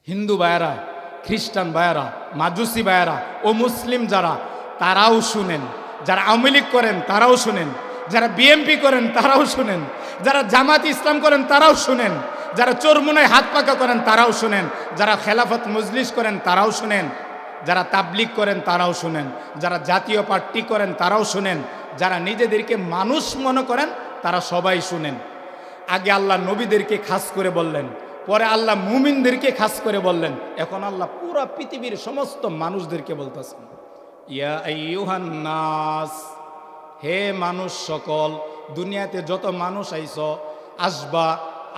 হিন্দু ভাইয়েরা, খ্রিস্টান ভাইয়েরা, মাজুসি ভাইয়েরা ও মুসলিম যারা, তারাও শুনেন। যারা আওয়ামী লীগ করেন তারাও শুনেন, যারা বিএমপি করেন তারাও শুনেন, যারা জামাত ইসলাম করেন তারাও শুনেন, যারা চোরমুনায় হাত পাকা করেন তারাও শুনেন, যারা খেলাফত মজলিস করেন তারাও শুনেন, যারা তাবলিগ করেন তারাও শুনেন, যারা জাতীয় পার্টি করেন তারাও শুনেন, যারা নিজেদেরকে মানুষ মনে করেন তারা সবাই শুনেন। আগে আল্লাহ নবীদেরকে খাস করে বললেন, পরে আল্লাহ মুমিনদেরকে খাস করে বললেন, এখন আল্লাহ পুরো পৃথিবীর সমস্ত মানুষদেরকে বলতেছেন, ইয়া আইয়ুহান নাস, হে মানুষ সকল, দুনিয়াতে যত মানুষ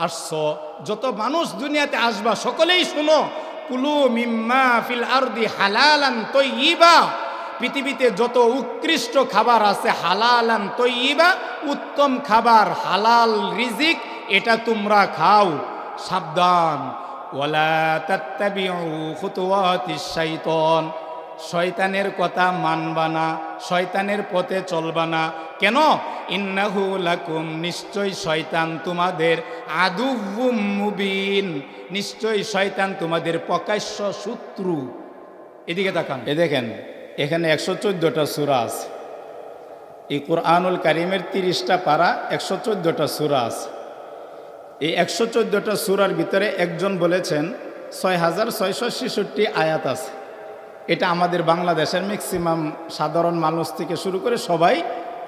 আসছো, যত মানুষ দুনিয়াতে আসবা সকলেই শুনো, কুলু মিম্মা ফিল আরদি হালালান তয়্যিবা, পৃথিবীতে যত উৎকৃষ্ট খাবার আছে, হালালান তয়্যিবা, উত্তম খাবার, হালাল রিজিক, এটা তোমরা খাও। সাবধান, ওয়ালা তাত্তাবিউ খুতুওয়াতিশ শাইতান, শয়তানের কথা মানবা না, শয়তানের পথে চলবা না। কেন? ইন্নাহু লাকুম, নিশ্চয় শয়তান তোমাদের, আদুউম মুবিন, নিশ্চয় শয়তান তোমাদের প্রকাশ্য শত্রু। এদিকে তাকান, এ দেখেন এখানে 114টা সূরা আছে। এই কুরআনুল কারীমের 30টা পারা, 114টা সূরা আছে। এই 114টা সূরার ভিতরে একজন বলেছেন 6666 আয়াত আছে। এটা আমাদের বাংলাদেশের ম্যাক্সিমাম সাধারণ মানুষ থেকে শুরু করে সবাই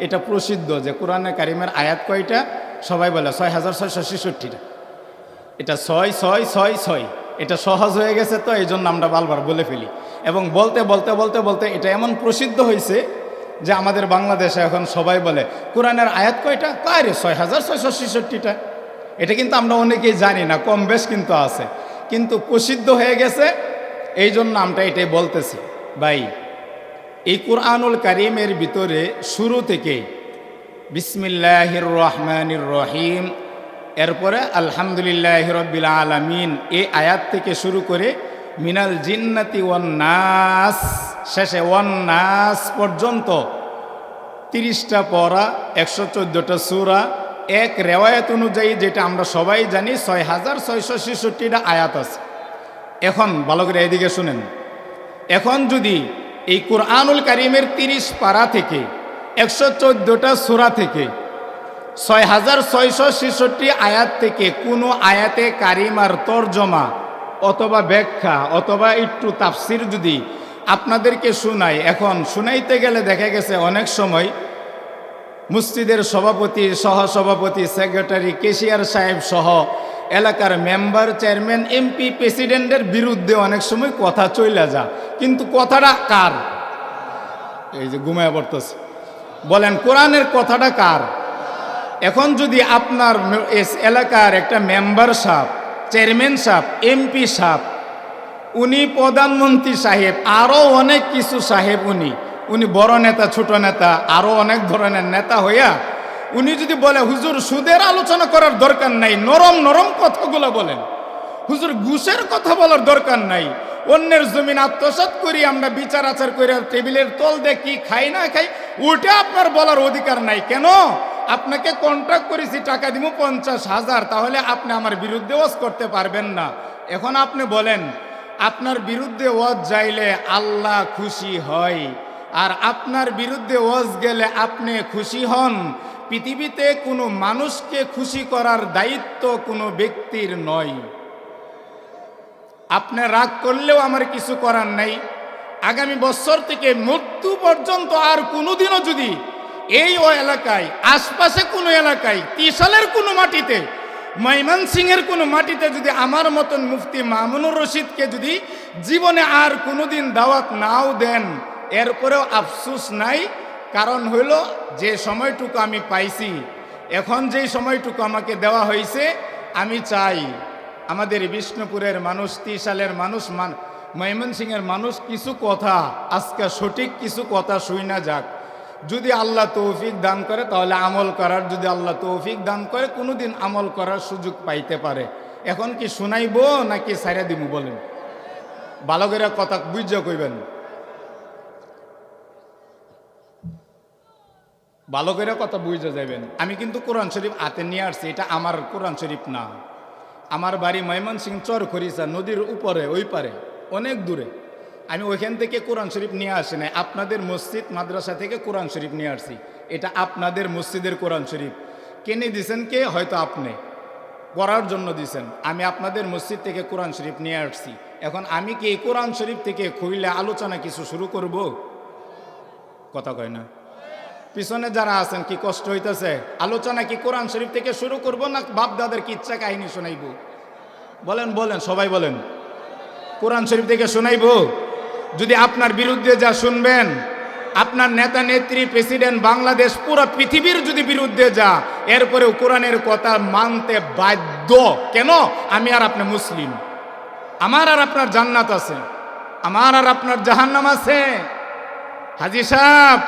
এটা প্রসিদ্ধ যে কোরআনে কারিমের আয়াত কয়টা, সবাই বলে 6666টা। এটা 66666, এটা সহজ হয়ে গেছে, তো এই জন্য আমরা বারবার বলে ফেলি। এবং বলতে বলতে বলতে বলতে এটা এমন প্রসিদ্ধ হয়েছে যে আমাদের বাংলাদেশে এখন সবাই বলে কোরআনের আয়াত কয়টা, কয় রে 6666টা। এটা কিন্তু আমরা অনেকেই জানি না, কম বেশ কিন্তু আছে, কিন্তু প্রসিদ্ধ হয়ে গেছে, এই জন্য আমরা এটাই বলতেছি। ভাই, এই কুরআনুল কারীমের ভিতরে শুরু থেকে বিসমিল্লাহির রহমানির রহিম, এরপরে আলহামদুলিল্লাহি রাব্বিল আলামিন, এই আয়াত থেকে শুরু করে মিনাল জিন্নাতি ওয়ান নাস, শেষে ওয়ান নাস পর্যন্ত 30টা পড়া, 114টা সূরা, এক রেওয়ায়াত অনুযায়ী যেটা আমরা সবাই জানি 6666টা আয়াত আছে। এখন ভালো করে এদিকে শুনেন, এখন যদি এই কুরআনুল কারীমের 30 পারা থেকে 114টা সূরা থেকে 6666 আয়াত থেকে কোনো আয়াতে কারিমার তরজমা অথবা ব্যাখ্যা অথবা একটু তাফসির যদি আপনাদেরকে শোনাই, এখন শুনাইতে গেলে দেখা গেছে অনেক সময় মসজিদের সভাপতি, সহসভাপতি, সেক্রেটারি, কেশিয়ার সাহেব সহ এলাকার মেম্বার, চেয়ারম্যান, এমপি, প্রেসিডেন্টের বিরুদ্ধে অনেক সময় কথা চইলা যা, কিন্তু কথাটা কার? এই যে ঘুমায় পড়তেছে, বলেন কোরআনের কথাটা কার? এখন যদি আপনার এলাকার একটা মেম্বার সাহেব, চেয়ারম্যান সাহেব, এমপি সাহেব, উনি প্রধানমন্ত্রী সাহেব, আরও অনেক কিছু সাহেব, উনি বড় নেতা, ছোট নেতা, আরও অনেক ধরনের নেতা হইয়া উনি যদি বলে হুজুর সুদের আলোচনা করার দরকার নাই, নরম নরম কথাগুলো বলেন, হুজুর ঘুষের কথা বলার দরকার নাই, অন্যের জমিন আত্মসাৎ করি আমরা, বিচার আচার করে টেবিলের তল দিয়ে কি খাই না খাই, ওটা আপনার বলার অধিকার নাই। কেন? আপনাকে কন্ট্রাক্ট করেছি, টাকা দিব 50,000, তাহলে আপনি আমার বিরুদ্ধে ওয়াজ করতে পারবেন না। এখন আপনি বলেন, আপনার বিরুদ্ধে ওয়াজ যাইলে আল্লাহ খুশি হয়, আর আপনার বিরুদ্ধে ওয়াজ গেলে আপনি খুশি হন। পৃথিবীতে কোনো মানুষকে খুশি করার দায়িত্ব কোনো ব্যক্তির নয়। আপনি রাগ করলেও আমার কিছু করার নাই। আগামী বছর থেকে মৃত্যু পর্যন্ত আর কোনোদিনও যদি এই এলাকায়, আশপাশে কোনো এলাকায়, ত্রিশালের কোনো মাটিতে, ময়মনসিংহের কোনো মাটিতে যদি আমার মতন মুফতি মামুনুর রশিদকে যদি জীবনে আর কোনোদিন দাওয়াত নাও দেন, এরপরেও আফসোস নাই। কারণ হইল যে সময়টুকু আমি পাইছি, এখন যেই সময়টুকু আমাকে দেওয়া হয়েছে, আমি চাই আমাদের বিষ্ণুপুরের মানুষ, ত্রিশালের মানুষ, ময়মনসিংহের মানুষ কিছু কথা, আজকে সঠিক কিছু কথা শুই না যাক। যদি আল্লাহ তৌফিক দান করে তাহলে আমল করার, যদি আল্লাহ তৌফিক দান করে কোনোদিন আমল করার সুযোগ পাইতে পারে। এখন কি শুনাইব নাকি ছাইরা দিব? বলেন, ভালো করে কথা বুঝে কইবেন, ভালো করে কথা বুঝে যাবেন। আমি কিন্তু কোরআন শরীফ হাতে নিয়ে আসছি, এটা আমার কোরআন শরীফ না, আমার বাড়ি ময়মনসিংহ চরখরিচা, নদীর উপরে ওই পারে অনেক দূরে। আমি ওইখান থেকে কোরআন শরীফ নিয়ে আসি নাই, আপনাদের মসজিদ মাদ্রাসা থেকে কোরআন শরীফ নিয়ে আসছি। এটা আপনাদের মসজিদের কোরআন শরীফ। কিনে দিছেন কে? হয়তো আপনি পড়ার জন্য দিছেন। আমি আপনাদের মসজিদ থেকে কোরআন শরীফ নিয়ে আসছি। এখন আমি কি এই কোরআন শরীফ থেকে খুইলে আলোচনা কিছু শুরু করব? কথা কয় না? পিছনে যারা আছেন কি কষ্ট হইতেছে? আলোচনা কি কোরআন শরীফ থেকে শুরু করব না বাপ দাদার কি ইচ্ছা কাহিনী শোনাইব? বলেন বলেন, সবাই বলেন। কোরআন শরীফ থেকে শোনাইব? যদি আপনার বিরুদ্ধে যা শুনবেন, আপনার নেতা নেত্রী প্রেসিডেন্ট বাংলাদেশ পুরো পৃথিবীর যদি বিরুদ্ধে যা, এরপরেও কোরআনের কথা মানতে বাধ্য। কেন? আমি আর আপনি মুসলিম, আমার আর আপনার জান্নাত আছে, আমার আর আপনার জাহান্নাম আছে। হাজী সাহেব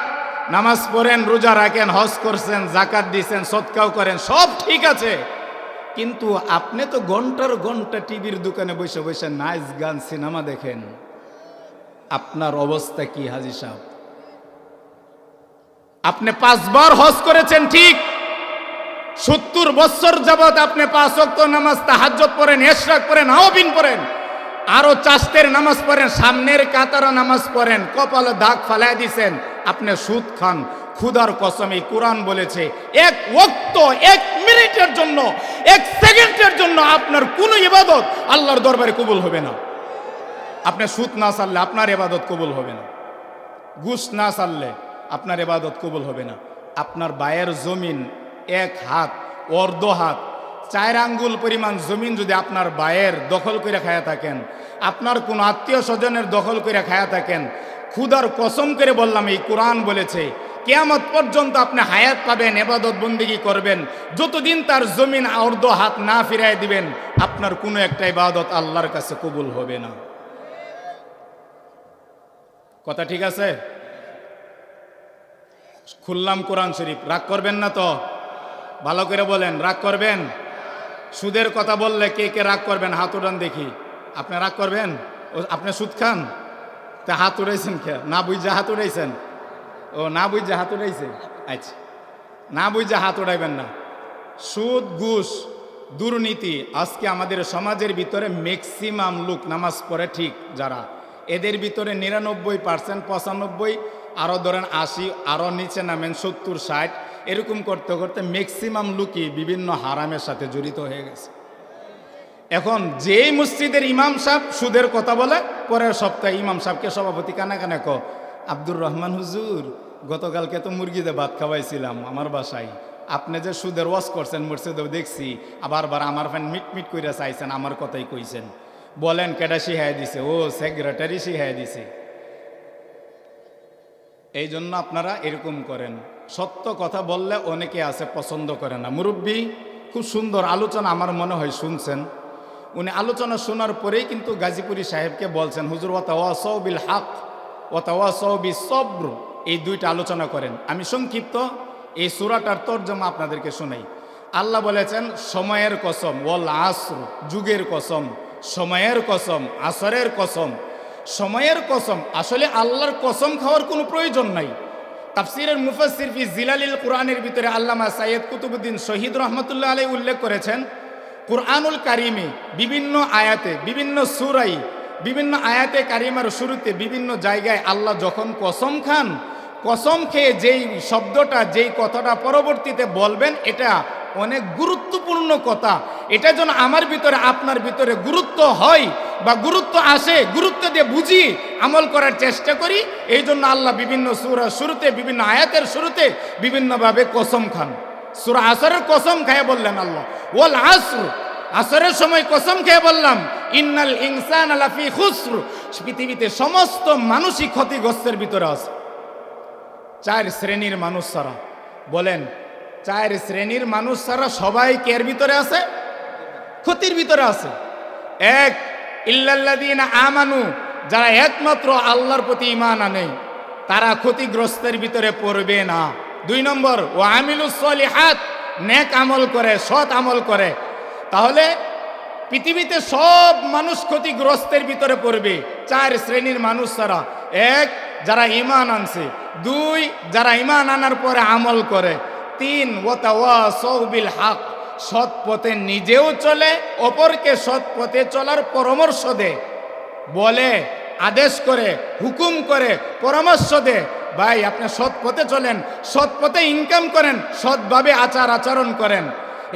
নামাজ পড়েন, রোজা রাখেন, হজ করছেন, জাকাত দিছেন, সদকাও করেন, সব ঠিক আছে, কিন্তু আপনি তো ঘন্টার ঘন্টা টিভির দোকানে বসে বসে নাচ গান সিনেমা দেখেন। আপনার অবস্থা কি হাজী সাহেব? আপনি 5 বার হজ করেছেন ঠিক, 70 বছর যাবত আপনি 5 ওয়াক্ত নামাজ, তাহাজ্জুদ পড়েন, ইশরাক পড়েন, আওয়াবিন পড়েন, আরো চাষতের নামাজ পড়েন, সামনের কাতারা নামাজ পড়েন, কপালে দাগ ফালাই দিছেন। আপনি সুদ খান। খুদার কসম, এই কোরআন বলেছে 1 ওয়াক্ত 1 মিনিটের জন্য, 1 সেকেন্ডের জন্য আপনার কোনো ইবাদত আল্লাহর দরবারে কবুল হবে না। আপনি সুদ না ছাড়লে আপনার ইবাদত কবুল হবে না, ঘুষ না ছাড়লে আপনার ইবাদত কবুল হবে না। আপনার বায়ের জমিন 1 হাত, অর্ধ হাত, 4 আঙ্গুল পরিমাণ জমিন যদি আপনার বায়ের দখল করে খায়া থাকেন, আপনার কোন আত্মীয় স্বজনের দখল করে খায়া থাকেন, খুদার কসম করে বললাম, এই কোরআন বলেছে কিয়ামত পর্যন্ত আপনি হায়াত পাবেন, ইবাদত বন্দেগী করবেন, যতদিন তার জমিন অর্ধ হাত না ফিরায় দিবেন, আপনার কোনো একটা ইবাদত আল্লাহর কাছে কবুল হবে না। কথা ঠিক আছে? খুললাম কোরআন শরীফ, রাগ করবেন না তো? ভালো করে বলেন, রাগ করবেন? সুদের কথা বললে কে কে রাগ করবেন? হাত উঠান দেখি। আপনি রাগ করবেন? আপনি সুদ খান? তা হাত উড়াইছেন কে? না বুঝা হাত উড়াইছেন? ও না বুঝা হাত উড়াইছে? আচ্ছা, না বুঝা হাত উড়াইবেন না। সুদ, ঘুষ, দুর্নীতি আজকে আমাদের সমাজের ভিতরে ম্যাক্সিমাম লোক নামাজ পড়ে ঠিক যারা, এদের ভিতরে 99%, 95, আরও ধরেন 80, আরও নিচে নামেন 70, 60, এরকম করতে করতে ম্যাক্সিমাম লোকই বিভিন্ন হারামের সাথে জড়িত হয়ে গেছে। এখন যেই মসজিদের ইমাম সাহেব সুদের কথা বলে, পরের সপ্তাহে ইমাম সাহেবকে সভাপতি কানে কানে ক, আব্দুর রহমান হুজুর, গতকালকে তো মুরগিতে ভাত খাওয়াইছিলাম আমার বাসায়, আপনি যে সুদের ওয়াজ করছেন মসজিদেও দেখছি, আবার আমার ফ্যান মিট কইরা চাইছেন, আমার কথাই কইছেন। বলেন কেডা শিখাই দিছে? ও সেক্রেটারি শিখাই দিছে। এই জন্য আপনারা এরকম করেন। সত্য কথা বললে অনেকে আছে পছন্দ করে না। মুরব্বী খুব সুন্দর আলোচনা আমার মনে হয় শুনছেন। উনি আলোচনা শোনার পরেই কিন্তু গাজীপুরি সাহেবকে বলছেন, হুজুর ওয়াতাওয়াসাউ বিল হক ওয়াতাওয়াসাউ বিস সবর, এই 2টা আলোচনা করেন। আমি সংক্ষিপ্ত এই সূরাটার তরজমা আপনাদেরকে শোনাই। আল্লাহ বলেছেন সময়ের কসম, ওয়াল আসর, যুগের কসম, সময়ের কসম, আসরের কসম। সময়ের কসম, আসলে আল্লাহর কসম খাওয়ার কোনো প্রয়োজন নাই। তাফসীরের মুফাসসির ফি জিলালিল কোরআনের ভিতরে আল্লামা সাইয়্যিদ কুতুবউদ্দিন শহীদ রহমাতুল্লাহ আলাইহি উল্লেখ করেছেন, কুরআনুল কারিমে বিভিন্ন আয়াতে, বিভিন্ন সূরায়, বিভিন্ন আয়াতে কারিমার শুরুতে বিভিন্ন জায়গায় আল্লাহ যখন কসম খান, কসম খেয়ে যেই শব্দটা, যেই কথাটা পরবর্তীতে বলবেন, এটা অনেক গুরুত্বপূর্ণ কথা। এটা যেন আমার ভিতরে আপনার ভিতরে গুরুত্ব হয় বা গুরুত্ব আসে, গুরুত্ব দিয়ে বুঝি আমল করার চেষ্টা করি। এই জন্য আল্লাহ বিভিন্ন সূরার শুরুতে, বিভিন্ন আয়াতের শুরুতে বিভিন্নভাবে কসম খান। সূরা আসরের কসম খেয়ে বললেন আল্লাহ, ওয়াল আসর, আসরের সময় কসম খেয়ে বললাম, ইন্নাল ইনসানা লাফি খুসর, পৃথিবীতে সমস্ত মানুষই ক্ষতিগ্রস্তের ভিতরে আছে। 4 শ্রেণীর মানুষ ছাড়া, বলেন 4 শ্রেণীর মানুষ ছাড়া সবাই কের ভিতরে আছে? ক্ষতির ভিতরে আছে। 1, ইল্লাল্লাযীনা আমানু, যারা একমাত্র আল্লাহর প্রতি ঈমান আনে তারা ক্ষতিগ্রস্তের ভিতরে পড়বে না। 2 নম্বর, ওয়া আমিলুস সলিহাত, নেক আমল করে, সৎ আমল করে। তাহলে পৃথিবীতে সব মানুষ ক্ষতিগ্রস্তের ভিতরে পড়বে 4 শ্রেণীর মানুষ ছাড়া। 1, যারা ঈমান আনছে। 2, যারা ঈমান আনার পরে আমল করে। 3, ওয়াতাওয়াসাউ বিল হক, সৎ পথে নিজেও চলে, অপরকে সৎ পথে চলার পরামর্শ দেয়, বলে, আদেশ করে, হুকুম করে, পরামর্শ দেয়, ভাই আপনি সৎ পথে চলেন, সৎ পথে ইনকাম করেন, সৎভাবে আচার আচরণ করেন।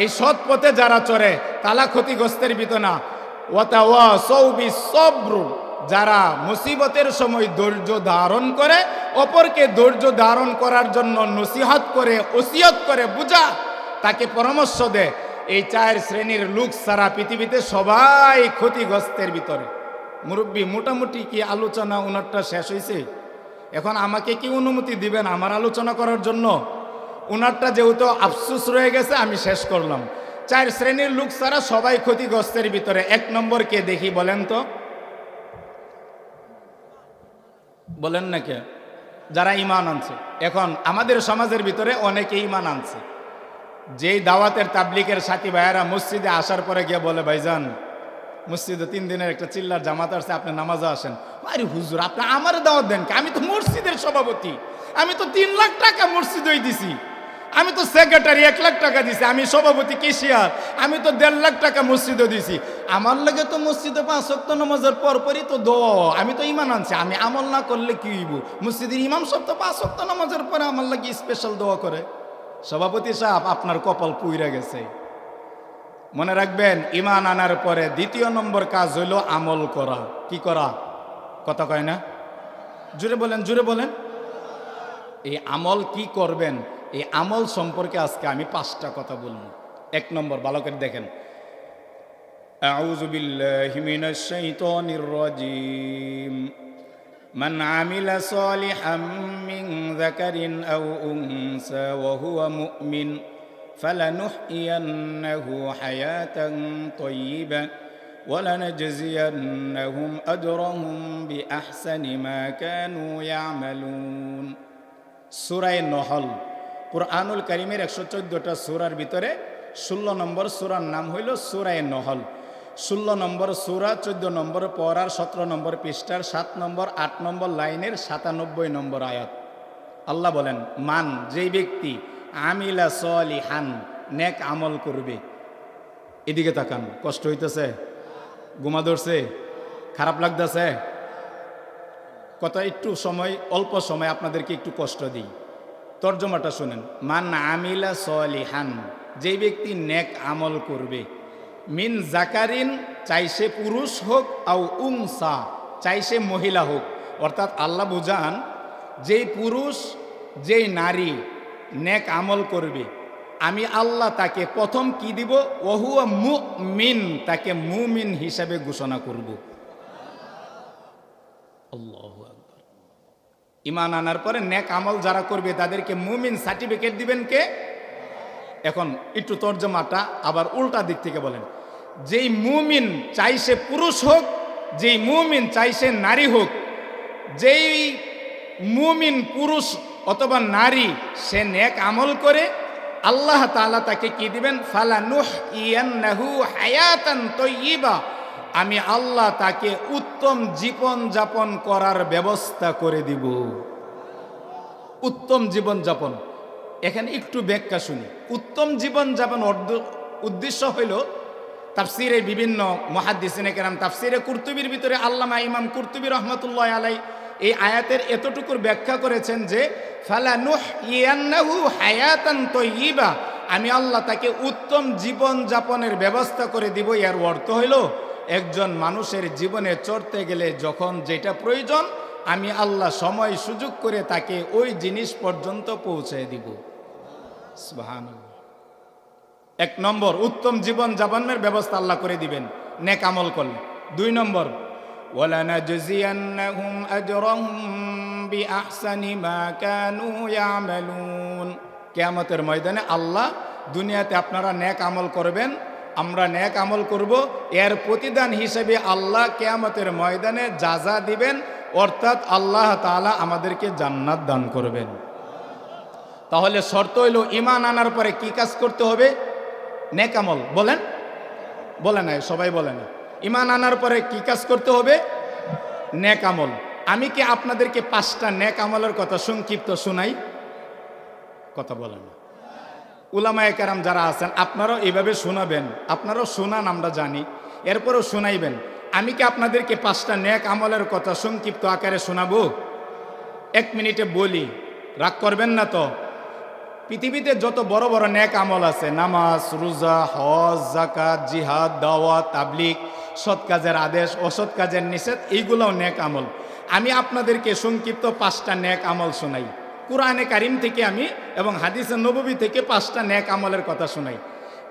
এই সৎ পথে যারা চলে তালা ক্ষতিগ্রস্তের ভিতর না। ওয়াতাওয়াসাউ বিসসবর, যারা মুসিবতের সময় ধৈর্য ধারণ করে, অপরকে ধৈর্য ধারণ করার জন্য নসিহত করে, ওসিয়ত করে, বুঝা, তাকে পরামর্শ দেয়। এই 4 শ্রেণীর লোক সারা পৃথিবীতে সবাই ক্ষতিগ্রস্তের ভিতরে। মুরব্বী, মোটামুটি কি আলোচনা ওনারটা শেষ হয়েছে? এখন আমাকে কি অনুমতি দিবেন আমার আলোচনা করার জন্য? ওনারটা যেহেতু আফসোস রয়ে গেছে, আমি শেষ করলাম। 4 শ্রেণীর লোক সারা সবাই ক্ষতিগ্রস্তের ভিতরে। 1 নম্বর কে দেখি বলেন তো, বলেন না কে? যারা ঈমান আনছে। এখন আমাদের সমাজের ভিতরে অনেকে ঈমান আনছে, যেই দাওয়াতের তাবলিগের সাথী ভাইয়েরা মসজিদে আসার পরে গিয়ে বলে, ভাইজান মসজিদে 3 দিনের একটা চিল্লার জামাত আসছে, আপনি নামাজে আসেন। আরে হুজুর, আপনি আমার দাওয়াত দেন, আমি তো মসজিদের সভাপতি, আমি তো 3 লাখ টাকা মসজিদেই দিছি, আমি তো সেক্রেটারি 1 লাখ টাকা দিছি, আমি সভাপতি কেশিয়ার, আমি তো 1.5 লাখ টাকা মসজিদে দিছি, আমার লাগে তো মসজিদে 5 ওয়াক্ত নামাজের পরপরই তো আমি তো ঈমান আনছি, আমি আমল না করলে কি হইব? মসজিদের ইমাম সাহেব তো 5 ওয়াক্ত নামাজের পরে আমার লাগে স্পেশাল দোয়া করে। সভাপতি সাহেব, আপনার কপাল পুইরা গেছে। মনে রাখবেন, ঈমান আনার পরে 2য় নম্বর কাজ হইল আমল করা। কি করা? কথা কয় না? জুড়ে বলেন, জুড়ে বলেন। এই আমল কি করবেন, এই আমল সম্পর্কে আজকে আমি 5টা কথা বলবো। 1 নম্বর, ভালো করে দেখেন। আউযু বিল্লাহি মিনাশ শাইতানির রাজীম। মান আমিলা সালিহাম মিন যাকারিন আও উনসা ওয়া হুয়া মুমিন فلنحيينه حياة طيبة ولنجزينهم أجرهم بأحسن ما كانوا يعملون। সূরা নহল, কুরআনুল কারীমের 114টা সূরার ভিতরে 16 নম্বর সূরার নাম হইল সূরা নহল। 16 নম্বর সূরা, 14 নম্বর পড়ার 17 নম্বর পৃষ্ঠার 7 নম্বর 8 নম্বর লাইনের 97 নম্বর আয়াত। আল্লাহ বলেন, মান, যেই ব্যক্তি, আমিলা সলিহান, নেক আমল করবে। এদিকে তাকান, কষ্ট হইতেছে? ঘুমা ধরছে? খারাপ লাগতেছে? কথা একটু সময়, অল্প সময় আপনাদেরকে একটু কষ্ট দিই। তর্জমাটা শুনেন। মান আমিলা সলিহান, যেই ব্যক্তি নেক আমল করবে, মিন জাকারিন, চাই সে পুরুষ হোক, আও উনসা, চাই সে মহিলা হোক। অর্থাৎ আল্লাহ বুঝান, যেই পুরুষ যেই নারী নেক আমল করবে, আমি আল্লাহ তাকে প্রথম কি দিব? ওহুয়া মুমিন, তাকে মুমিন হিসাবে ঘোষণা করব। আল্লাহু আকবার। ঈমান আনার পরে নেক আমল যারা করবে তাদেরকে মুমিন সার্টিফিকেট দিবেন কে? এখন একটু তর্জমাটা আবার উল্টা দিক থেকে বলেন। যেই মুমিন, চাই সে পুরুষ হোক, যেই মুমিন চাই সে নারী হোক, যেই মুমিন পুরুষ অথবা নারী সে নেক আমল করে, আল্লাহ তাআলা তাকে কি দিবেন? ফালানুহইয়ান্নাহু হায়াতান তাইয়্যিবা, আমি আল্লাহ তাকে উত্তম জীবন যাপন করার ব্যবস্থা করে দিব। উত্তম জীবন যাপন, এখানে একটু ব্যাখ্যা শুনি। উত্তম জীবন যাপন উদ্দেশ্য হইল, তাফসিরে বিভিন্ন মুহাদ্দিসিনে কেরাম, তাফসিরে কুরতুবির ভিতরে আল্লামা ইমাম কুরতুবী রহমাতুল্লাহ আলাইহি এই আয়াতের এতটুকুর ব্যাখ্যা করেছেন যে ফালানুহইয়ান্নাহু হায়াতান তাইয়্যিবা, আমি আল্লাহ তাকে উত্তম জীবন যাপনের ব্যবস্থা করে দিব। এর অর্থ হইল, একজন মানুষের জীবনে চড়তে গেলে যখন যেটা প্রয়োজন, আমি আল্লাহ সময় সুযোগ করে তাকে ওই জিনিস পর্যন্ত পৌঁছে দিব। সুবহানাল্লাহ। 1 নম্বর, উত্তম জীবন যাপনের ব্যবস্থা আল্লাহ করে দিবেন নেক আমল করলে। 2 নম্বর, ওয়ালানাজজিয়ান্নাহুম আজরাহুম বিআহসানি মা কানু ইয়ামালুন। কিয়ামতের ময়দানে আল্লাহ, দুনিয়াতে আপনারা নেক আমল করবেন, আমরা নেক আমল করব, এর প্রতিদান হিসেবে আল্লাহ কিয়ামতের ময়দানে জাযা দিবেন, অর্থাৎ আল্লাহ তাআলা আমাদেরকে জান্নাত দান করবেন। তাহলে শর্ত হইল, ঈমান আনার পরে কি কাজ করতে হবে? নেক আমল। বলেন, বলে না, সবাই বলে না। ঈমান আনার পরে কি কাজ করতে হবে? নেক আমল। আমি কি আপনাদেরকে 5টা নেক আমলের কথা সংক্ষিপ্ত শোনাই? কথা বলে না। উলামায়ে কেরাম যারা আছেন আপনারাও এইভাবে শোনাবেন, আপনারাও শোনান, আমরা জানি, এরপরেও শোনাইবেন। আমি কি আপনাদেরকে 5টা নেক আমলের কথা সংক্ষিপ্ত আকারে শোনাবো? 1 মিনিটে বলি, রাগ করবেন না তো? পৃথিবীতে যত বড় বড় নেক আমল আছে, নামাজ, রোজা, হজ, যাকাত, জিহাদ, দাওয়াত, তাবলীগ, সৎ কাজের আদেশ, অসৎ কাজের নিষেধ, এইগুলোও নেক আমল। আমি আপনাদেরকে সংক্ষিপ্ত 5টা নেক আমল শোনাই। কুরআনে কারীম থেকে আমি এবং হাদিসে নববী থেকে 5টা নেক আমলের কথা শোনাই।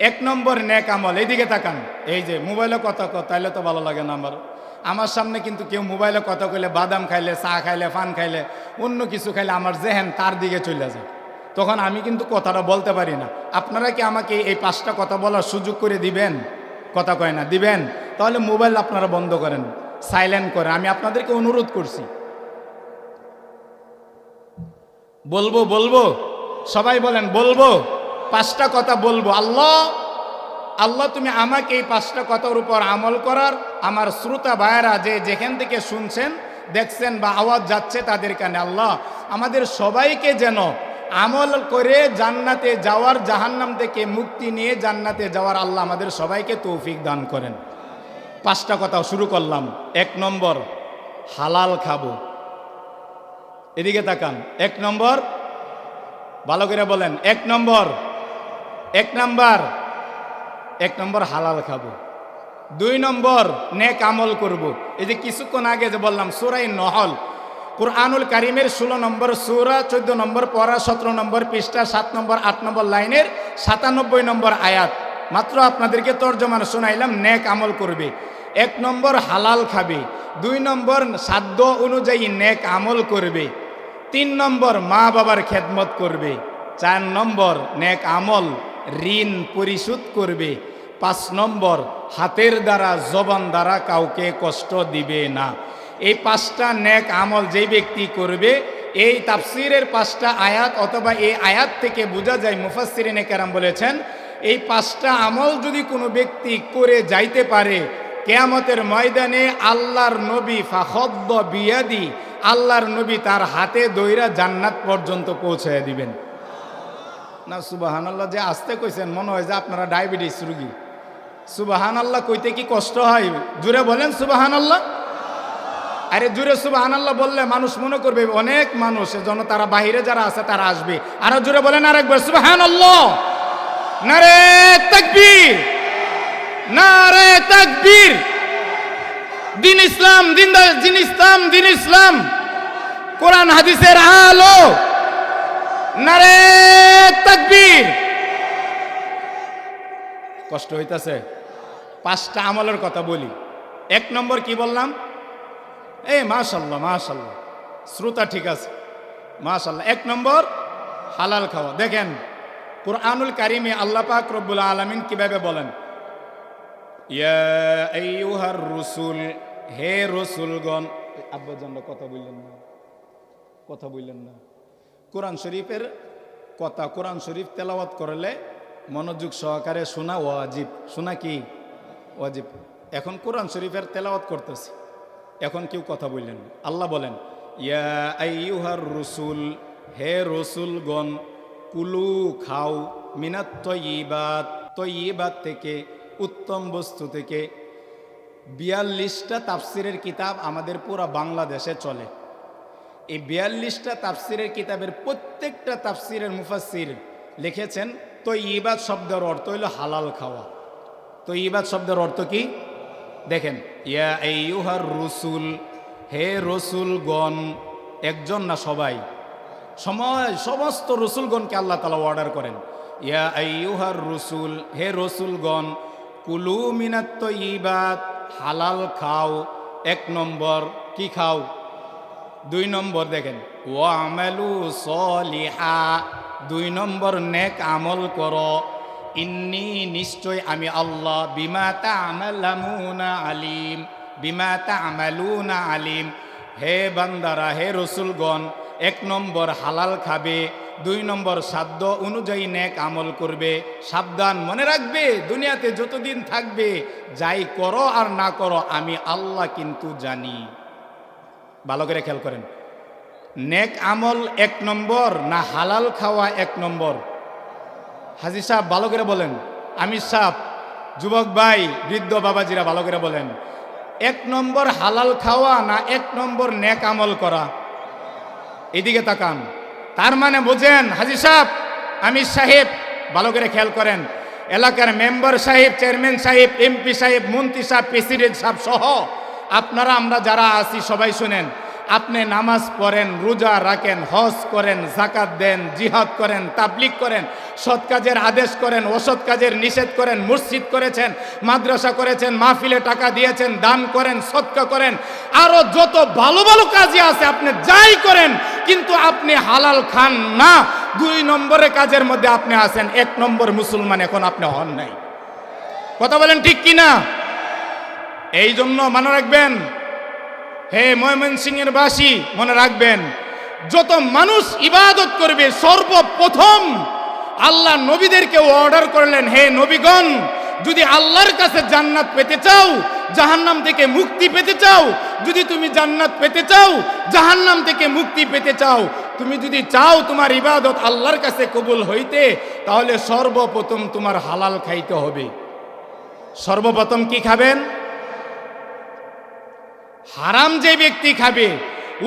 1 নম্বর নেক আমল, এইদিকে তাকান। এই যে মোবাইলে কথা তাইলে তো ভালো লাগে না আমার সামনে কিন্তু কেউ মোবাইলে কথা কইলে, বাদাম খাইলে, চা খাইলে, পান খাইলে, অন্য কিছু খাইলে আমার জেহেন তার দিকে চলে যায়, তখন আমি কিন্তু কথাটা বলতে পারি না। আপনারা কি আমাকে এই 5টা কথা বলার সুযোগ করে দিবেন? কথা কয় না, দিবেন? তাহলে মোবাইল আপনারা বন্ধ করেন, সাইলেন্ট করেন। আমি আপনাদেরকে অনুরোধ করছি, বলবো সবাই বলেন বলবো, 5টা কথা বলবো। আল্লাহ তুমি আমাকে এই 5টা কথার উপর আমল করার, আমার শ্রোতা ভাইয়েরা যে যেখান থেকে শুনছেন, দেখছেন বা আওয়াজ যাচ্ছে তাদের কানে, আল্লাহ আমাদের সবাইকে যেন আমল করে জান্নাতে যাওয়ার, জাহান্নাম থেকে মুক্তি নিয়ে জান্নাতে যাওয়ার আল্লাহ আমাদের সবাইকে তৌফিক দান করেন। 5টা কথা শুরু করলাম। 1 নম্বর, হালাল খাবো। এদিকে তাকান। 1 নম্বর, ভালো করে বলেন। 1 নম্বর হালাল খাবো। 2 নম্বর, নেক আমল করব। এই যে কিছুক্ষণ আগে যে বললাম, সূরা নহল, কুরআনুল কারীমের 16 নম্বর সূরা, 14 নম্বর পারা, 17 নম্বর পৃষ্ঠা, 7 নম্বর 8 নম্বর লাইনের 97 নম্বর আয়াত। মাত্র আপনাদেরকে তর্জমা শোনাইলাম, নেক আমল করবে। 1 নম্বর হালাল খাবে, 2 নম্বর সাধ্য অনুযায়ী নেক আমল করবে, 3 নম্বর মা বাবার খেদমত করবে, 4 নম্বর নেক আমল ঋণ পরিশোধ করবে, 5 নম্বর হাতের দ্বারা, জবান দ্বারা কাউকে কষ্ট দিবে না। এই 5টা নেক আমল যেই ব্যক্তি করবে, এই তাফসীরের 5টা আয়াত অথবা এই আয়াত থেকে বোঝা যায়, মুফাসসিরিনে কেরাম বলেছেন, এই 5টা আমল যদি কোনো ব্যক্তি করে যাইতে পারে, কিয়ামতের ময়দানে আল্লাহর নবী ফাখদ্দ বিয়াদি, আল্লাহর নবী তার হাতে দইরা জান্নাত পর্যন্ত পৌঁছায় দিবেন। না সুবহানাল্লাহ, যে আসতে কইছেন মনে হয় যে আপনারা ডায়াবেটিস রোগী। সুবহানাল্লাহ কইতে কি কষ্ট হয়? জুড়ে বলেন সুবহানাল্লাহ। আরে জুড়ে সুবহানাল্লাহ বললে মানুষ মনে করবে অনেক মানুষ, এজন্য তারা বাহিরে যারা আছে তারা আসবে। আরো জুড়ে বলেন আরেকবার সুবহানাল্লাহ। নারে তাকবীর, নারে তাকবীর। দিন ইসলাম, দিন ইসলাম, কোরআন হাদিসের আলো। নারে তাকবীর। কষ্ট হইতাছে? 5টা আমলের কথা বলি। 1 নম্বর কি বললাম? মাশাআল্লাহ, শ্রোতা ঠিক আছে, মাশাআল্লাহ। 1 নম্বর হালাল খাওয়া। দেখেন কুরআনুল কারীমে আল্লাহ পাক রব্বুল আলামিন কিভাবে বলেন, ইয়া আইয়ুহার রাসূল, হে রাসূলগণ। আব্বাজান কথা বললেন না। কোরআন শরীফের কথা, কোরআন শরীফ তেলাওয়াত করলে মনোযোগ সহকারে শোনা ওয়াজিব। শোনা কি ওয়াজিব? এখন কোরআন শরীফের তেলাওয়াত করতেছি, এখন কেউ কথা বললেন। আল্লাহ বলেন, ইয়া আইয়ুহার রাসূল, হে রাসূলগণ, কুলু খাও, মিনাত তয়্যিবাত থেকে, উত্তম বস্তু থেকে। 42টা তাফসিরের কিতাব আমাদের পুরা বাংলাদেশে চলে। এই 42টা তাফসিরের কিতাবের প্রত্যেকটা তাফসিরের মুফাসসির লিখেছেন তয়্যিবাত শব্দের অর্থ হইল হালাল খাওয়া। তয়্যিবাত শব্দের অর্থ কি দেখেন, ইয়া আইয়ুহার রাসূল, হে রাসূলগণ। একজন না সবাই, সমস্ত রাসূলগণকে আল্লাহ তাআলা অর্ডার করেন, ইয়া আইয়ুহার রাসূল, হে রাসূলগণ, কুলু মিনাত তয়্যিবাত, হালাল খাও। 1 নম্বর কি খাও? 2 নম্বর দেখেন, ওয়া আমালু সলিহা, 2 নম্বর নেক আমল করো। ইন্নী, নিশ্চয় আমি আল্লাহ, বিমা তা'মালুনা আলিম, হে বান্দারা, হে রাসূলগণ। 1 নম্বর হালাল খাবে, 2 নম্বর সাধ্য অনুযায়ী নেক আমল করবে। সাবধান, মনে রাখবে দুনিয়াতে যতদিন থাকবে যাই করো আর না করো আমি আল্লাহ কিন্তু জানি। ভালো করে খেয়াল করেন, নেক আমল 1 নম্বর না হালাল খাওয়া 1 নম্বর? হাজি সাহেব ভালো করে বলেন, আমির সাহেব, যুবক ভাই, বৃদ্ধ বাবাজিরা ভালো করে বলেন, 1 নম্বর হালাল খাওয়া না 1 নম্বর নেক আমল করা? এদিকে তাকান। তার মানে বোঝেন হাজি সাহেব, আমির সাহেব, ভালো করে খেয়াল করেন, এলাকার মেম্বার সাহেব, চেয়ারম্যান সাহেব, এমপি সাহেব, মন্ত্রী সাহেব, প্রেসিডেন্ট সাহেব সহ আপনারা আমরা যারা আছি সবাই শুনেন, আপনি নামাজ পড়েন, রোজা রাখেন, হজ করেন, যাকাত দেন, জিহাদ করেন, তাবলিগ করেন, সৎ কাজের আদেশ করেন, অসৎ কাজের নিষেধ করেন, মসজিদ করেছেন, মাদ্রাসা করেছেন, মাহফিলে টাকা দিয়েছেন, দান করেন, সদকা করেন, আরো যত ভালো ভালো কাজই আছে আপনি যাই করেন, কিন্তু আপনি হালাল খান না, 2 নম্বরের কাজের মধ্যে আপনি আছেন। 1 নম্বর মুসলমান এখন আপনি হন নাই। কথা বলেন ঠিক কিনা? এই জন্য মনে রাখবেন, হে ময়মনসিংহের বাসী, মনে রাখবেন, যত মানুষ ইবাদত করবে সর্বপ্রথম আল্লাহ নবীদেরকে অর্ডার করলেন, হে নবীগণ, যদি আল্লাহর কাছে জান্নাত পেতে চাও, জাহান্নাম থেকে মুক্তি পেতে চাও, যদি তুমি জান্নাত পেতে চাও, জাহান্নাম থেকে মুক্তি পেতে চাও, তুমি যদি চাও তোমার ইবাদত আল্লাহর কাছে কবুল হইতে, তাহলে সর্বপ্রথম তোমার হালাল খাইতে হবে। সর্বপ্রথম কি খাবেন? হারাম যে ব্যক্তি খাবে,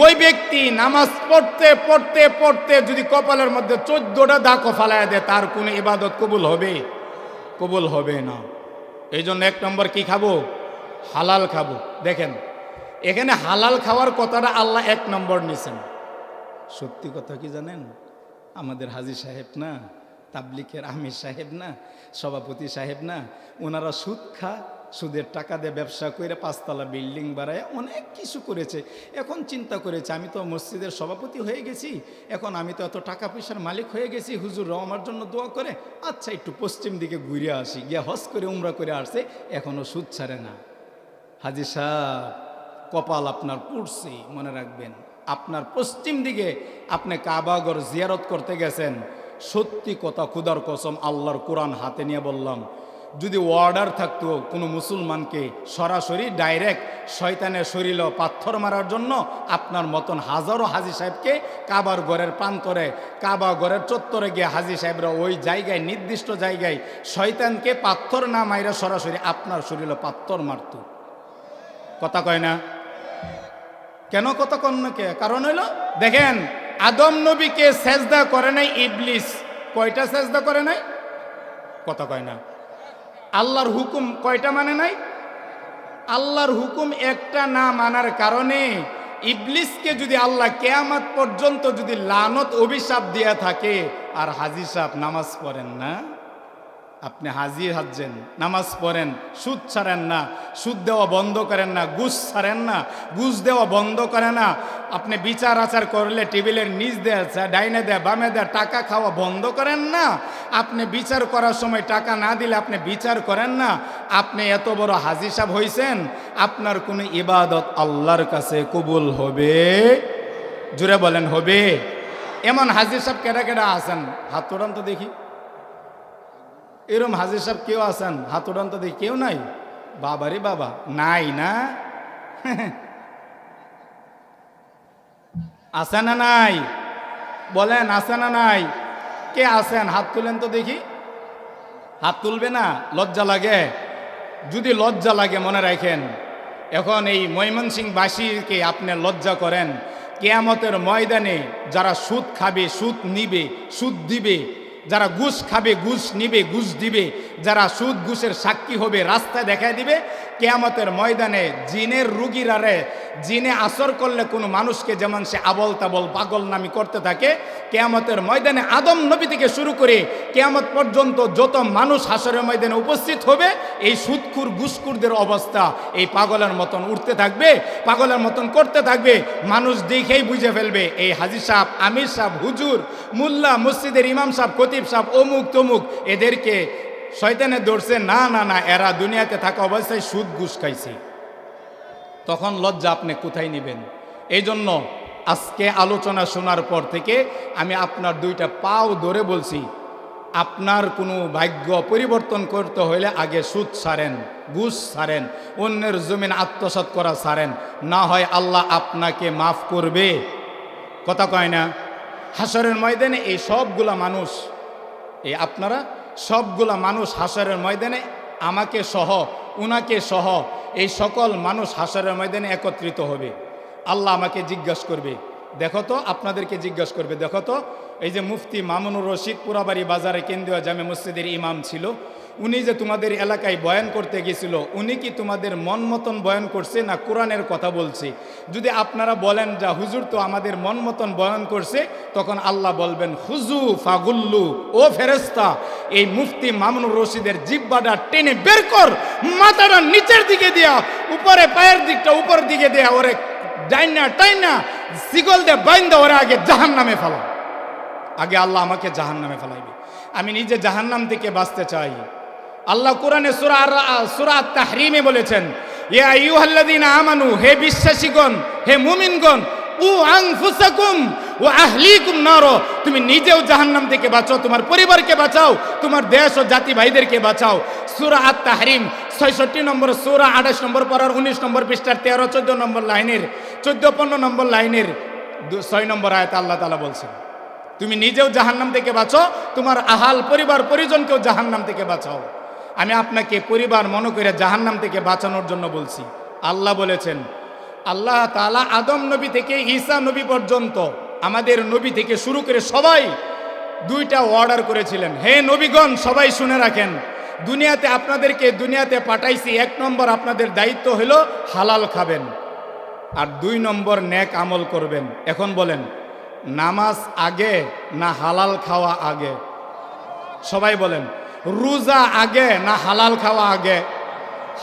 ওই ব্যক্তি নামাজ পড়তে পড়তে পড়তে যদি কপালের মধ্যে 14টা দাগ ফালায় দেয়, তার কোনো ইবাদত কবুল হবে? কবুল হবে না। এই জন্য 1 নম্বর কি খাবো? হালাল খাবো। দেখেন এখানে হালাল খাওয়ার কথাটা আল্লাহ 1 নম্বর নিছেন। সত্যি কথা কি জানেন, আমাদের হাজী সাহেব না, তাবলিগের আমির সাহেব না, সভাপতি সাহেব না, ওনারা সুদ খা, সুদের টাকা দিয়ে ব্যবসা করে 5 তলা বিল্ডিং বাড়ায় অনেক কিছু করেছে। এখন চিন্তা করেছে, আমি তো মসজিদের সভাপতি হয়ে গেছি, এখন আমি তো এত টাকা পয়সার মালিক হয়ে গেছি, হুজুররাও আমার জন্য দোয়া করে, আচ্ছা একটু পশ্চিম দিকে ঘুরে আসি, গিয়া হজ করে উমরা করে আসছে, এখনও সুদ ছাড়ে না। হাজী সাহেব, কপাল আপনার পুড়ছে, মনে রাখবেন, আপনার পশ্চিম দিকে আপনি কাবাগর জিয়ারত করতে গেছেন। সত্যি কথা, খুদার কসম, আল্লাহর কোরআন হাতে নিয়ে বললাম, যদি অর্ডার থাকতো কোনো মুসলমানকে সরাসরি ডাইরেক্ট শয়তানের শরীরে পাথর মারার জন্য, আপনার মতন হাজারো হাজী সাহেবকে কাবার ঘরের প্রান্তরে, কাবা ঘরের চত্বরে গিয়ে হাজী সাহেবরা ওই জায়গায়, নির্দিষ্ট জায়গায় শয়তানকে পাথর না মাইরা সরাসরি আপনার শরীরে পাথর মারত। কথা কয় না? কেন কথা কন না? কে কারণ হইল, দেখেন আদম নবীকে সেজদা করে নাই ইবলিস, কয়টা সেজদা করে নাই? কথা কয় না। আল্লাহর হুকুম কয়টা মানে নাই? আল্লাহর হুকুম একটা না মানার কারণে ইবলিসকে যদি আল্লাহ কিয়ামত পর্যন্ত যদি লানত অভিশাপ দিয়া থাকে, আর হাজী সাহেব নামাজ পড়েন না, আপনি হাজি হাজেন, নামাজ পড়েন, সুদ ছাড়েন না, সুদ দেওয়া বন্ধ করেন না, ঘুষ ছাড়েন না, ঘুষ দেওয়া বন্ধ করে না, আপনি বিচার আচার করলে টেবিলের নিচ দেয়, ডাইনে দেয়, বামে দেয়, টাকা খাওয়া বন্ধ করেন না, আপনি বিচার করার সময় টাকা না দিলে আপনি বিচার করেন না, আপনি এত বড় হাজী সাহেব হইছেন, আপনার কোনো ইবাদত আল্লাহর কাছে কবুল হবে? জুড়ে বলেন হবে? এমন হাজী সাহেব কেডা কেডা আছেন? হাত তোড়ান তো দেখি। এরম হাজী সাহেব কেউ আছেন? হাত উঠান তো দেখি। কেউ নাই? বাবারে বাবা, নাই না? আছে না নাই? বলেন আছে না নাই? কে আছেন? হাত তুলেন তো দেখি। হাত তুলবে না? লজ্জা লাগে? যদি লজ্জা লাগে মনে রাখেন, এখন এই ময়মনসিংহবাসীকে আপনি লজ্জা করেন, কিয়ামতের ময়দানে যারা সুদ খাবে, সুদ নিবে, সুদ দিবে, যারা ঘুষ খাবে, ঘুষ নিবে, ঘুষ দিবে, যারা সুদ ঘুষের সাক্ষী হবে, রাস্তায় দেখায় দিবে, কিয়ামতের ময়দানে জিনের রুগীরারে, জিনে আসর করলে কোনো মানুষকে যেমন সে আবল তাবল পাগল নামি করতে থাকে, কিয়ামতের ময়দানে আদম নবী থেকে শুরু করে কিয়ামত পর্যন্ত যত মানুষ হাসরের ময়দানে উপস্থিত হবে, এই সুদখুর ঘুষখুরদের অবস্থা এই পাগলের মতন উঠতে থাকবে, পাগলের মতন করতে থাকবে। মানুষ দেখেই বুঝে ফেলবে এই হাজী সাহেব, আমির সাহেব, হুজুর, মোল্লা, মসজিদের ইমাম সাহেব, খতিব সাহেব, অমুক তমুক, এদেরকে শয়তানে ধরছে। না না না, এরা দুনিয়াতে থাকা অবস্থায় সুদ ঘুষ খাইছে। তখন লজ্জা আপনি কোথায় নেবেন? এই জন্য আজকে আলোচনা শোনার পর থেকে আমি আপনার 2টা পাও ধরে বলছি, আপনার কোনো ভাগ্য পরিবর্তন করতে হলে আগে সুদ ছাড়েন, ঘুষ ছাড়েন, অন্যের জমিন আত্মসাৎ করা ছাড়েন, না হয় আল্লাহ আপনাকে মাফ করবে। কথা কয় না? হাসরের ময়দানে এই সবগুলা মানুষ, এই আপনারা সবগুলা মানুষ হাসরের ময়দানে আমাকে সহ উনাকে সহ এই সকল মানুষ হাসরের ময়দানে একত্রিত হবে। আল্লাহ আমাকে জিজ্ঞাসা করবে, দেখো তো, আপনাদেরকে জিজ্ঞাসা করবে, দেখো তো, এই যে মুফতি মামুনুর রশিদ পুরাবাড়ি বাজারে কেন্দ্রীয় জামে মসজিদের ইমাম ছিল, উনি যে তোমাদের এলাকায় বয়ান করতে গেছিল, উনি কি তোমাদের মন মতন বয়ান করছে না কোরআনের কথা বলছে? যদি আপনারা বলেন যা হুজুর তো আমাদের মন মতন বয়ান করছে, তখন আল্লাহ বলবেন, হুজু ফাগুল্লু, ও ফেরেশতা, এই মুফতি মামুনুর রশিদের জিহ্বাটা টেনে বের কর, মাথাটা নিচের দিকে দেয়া, উপরে পায়ের দিকটা উপর দিকে দেয়া, ওরে ডাইনা টাইনা শিকল দিয়ে বাইন্দা ওরে আগে জাহান্নামে ফেলা। আগে আল্লাহ আমাকে জাহান্নামে ফেলাইবে, আমি নিজে জাহান্নাম থেকে বাঁচতে চাই। আল্লাহ কোরআনে সূরা আত-তাহরিমে বলেছেন, ইয়া আইয়ুহাল্লাযীনা আমানু, হে বিশ্বাসীগণ, হে মুমিনগণ, উ আনফুসাকুম ওয়া আহলিকুম নার, তুমি নিজেও জাহান্নাম থেকে বাঁচাও, তোমার পরিবারকে বাঁচাও, তোমার দেশ ও জাতি ভাইদেরকে বাঁচাও। সূরা আত-তাহরিম 66 নম্বর সূরা 28 নম্বর পারার 19 নম্বর পৃষ্ঠার 13-14 নম্বর লাইনের 14-15 নম্বর লাইনের 6 নম্বর আয়াতে আল্লাহ তাআলা বলছেন, তুমি নিজেও জাহান্নাম থেকে বাঁচো, তোমার আহাল পরিবার পরিজনকেও জাহান্নাম থেকে বাঁচাও। আমি আপনাকে পরিবার মনে করে জাহান্নাম থেকে বাঁচানোর জন্য বলছি। আল্লাহ বলেছেন, আল্লাহ তাআলা আদম নবী থেকে ঈসা নবী পর্যন্ত আমাদের নবী থেকে শুরু করে সবাই দুইটা অর্ডার করেছিলেন, হে নবীগণ সবাই শুনে রাখেন, দুনিয়াতে আপনাদেরকে দুনিয়াতে পাঠাইছি, 1 নম্বর আপনাদের দায়িত্ব হলো হালাল খাবেন, আর 2 নম্বর নেক আমল করবেন। এখন বলেন, নামাজ আগে না হালাল খাওয়া আগে? সবাই বলেন, রোজা আগে না হালাল খাওয়া আগে?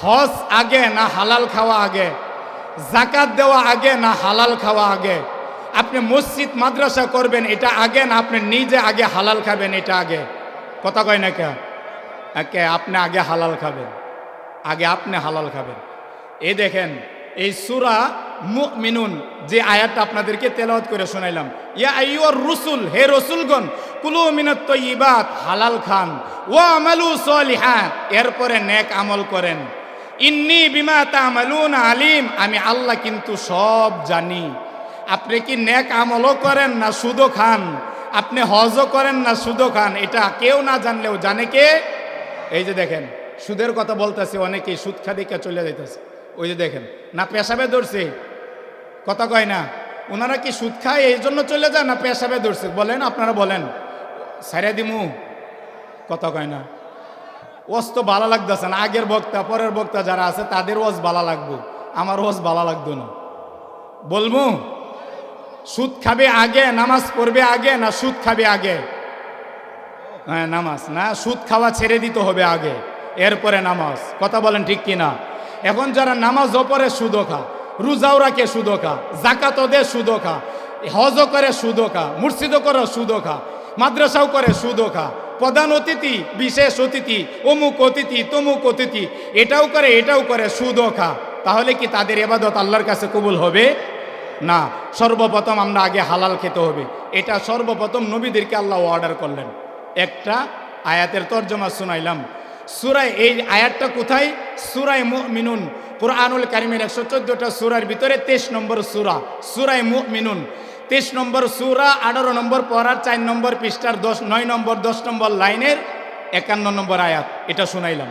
হজ আগে না হালাল খাওয়া আগে? যাকাত দেওয়া আগে না হালাল খাওয়া আগে? আপনি মসজিদ মাদ্রাসা করবেন এটা আগে না আপনি নিজে আগে হালাল খাবেন এটা আগে? কথা কয় না কে? আপনি আগে হালাল খাবেন, আগে আপনি হালাল খাবেন। এই দেখেন, এই সূরা মুমিনুন যে আয়াতটা আপনাদেরকে তেলাওয়াত করে শোনাইলাম, ইয়া আইয়ুর রুসুল, হে রসুলগণ, কুলু মিনাত তাইয়্যিবাত, হালাল খান, ওয়া আমালু সলিহাত, এরপরে নেক আমল করেন, ইন্নী বিমা তা'মালুনা আলিম, আমি আল্লাহ কিন্তু সব জানি। আপনি কি নেক আমলও করেন না সুদও খান? আপনি হজও করেন না সুদও খান? এটা কেউ না জানলেও জানে কে? এই যে দেখেন, সুদের কথা বলতেছে, অনেকেই সুদ খাদিকা চলে যাইতেছে। ওই যে দেখেন না, পেশাবে ধরছে, কথা কয় না, ওনারা কি সুদ খায় এই জন্য চলে যায় না পেশাবে ধরছে? বলেন, আপনারা বলেন, সাইরা দিমু, কথা কয় না। ওয়াজ তো ভালো লাগতেছে না, আগের বক্তা পরের বক্তা যারা আছে তাদের ওয়াজ ভালো লাগবো, আমার ওয়াজ ভালো লাগতো না। বলবো, সুদ খাবে আগে, নামাজ পড়বে আগে না সুদ খাবে আগে? হ্যাঁ, নামাজ না, সুদ খাওয়া ছেড়ে দিতে হবে আগে, এরপরে নামাজ। কথা বলেন ঠিক কিনা? এখন যারা নামাজও পড়ে সুদও খা, রোজাও রাখে সুদও খা, যাকাতও দে সুদও খা, হজও করে সুদও খা, মুর্শিদও করে সুদও খা, মাদ্রাসাও করে সুদও খা, প্রধান অতিথি বিশেষ অতিথি অমুক অতিথি তমুক অতিথি এটাও করে সুদও খা, তাহলে কি তাদের ইবাদত আল্লাহর কাছে কবুল হবে? না। সর্বপ্রথম আমরা আগে হালাল খেতে হবে, এটা সর্বপ্রথম নবীদেরকে আল্লাহ অর্ডার করলেন। একটা আয়াতের তর্জমা শুনাইলাম। সূরায়, এই আয়াতটা কোথায়? সূরায়ে মুমিনুন, কুরআনুল কারীমের 114টা সূরার ভিতরে 23 নম্বর সূরা, সূরায়ে মুমিনুন, 23 নম্বর সূরা, 18 নম্বর পড়ার 4 নম্বর পৃষ্ঠার 9 নম্বর 10 নম্বর লাইনের 51 নম্বর আয়াত। এটা শুনাইলাম।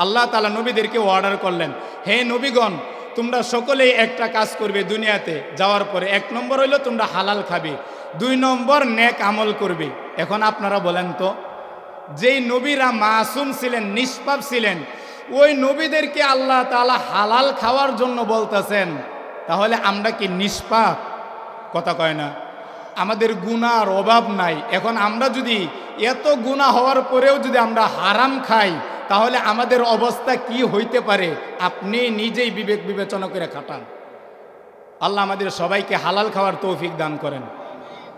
আল্লাহ তাআলা নবীদেরকে অর্ডার করলেন, হে নবীগণ, তোমরা সকলেই একটা কাজ করবে দুনিয়াতে যাওয়ার পরে। 1 নম্বর হইল তোমরা হালাল খাবে, 2 নম্বর নেক আমল করবে। এখন আপনারা বলেন তো, যেই নবীরা মাসুম ছিলেন, নিষ্পাপ ছিলেন, ওই নবীদেরকে আল্লাহ তাআলা হালাল খাওয়ার জন্য বলতেছেন, তাহলে আমরা কি নিষ্পাপ? কথা কয় না? আমাদের গুনার অভাব নাই। এখন আমরা যদি এত গুনাহ হওয়ার পরেও যদি আমরা হারাম খাই, তাহলে আমাদের অবস্থা কি হইতে পারে? আপনি নিজেই বিবেক বিবেচনা করে খাটান। আল্লাহ আমাদের সবাইকে হালাল খাওয়ার তৌফিক দান করেন।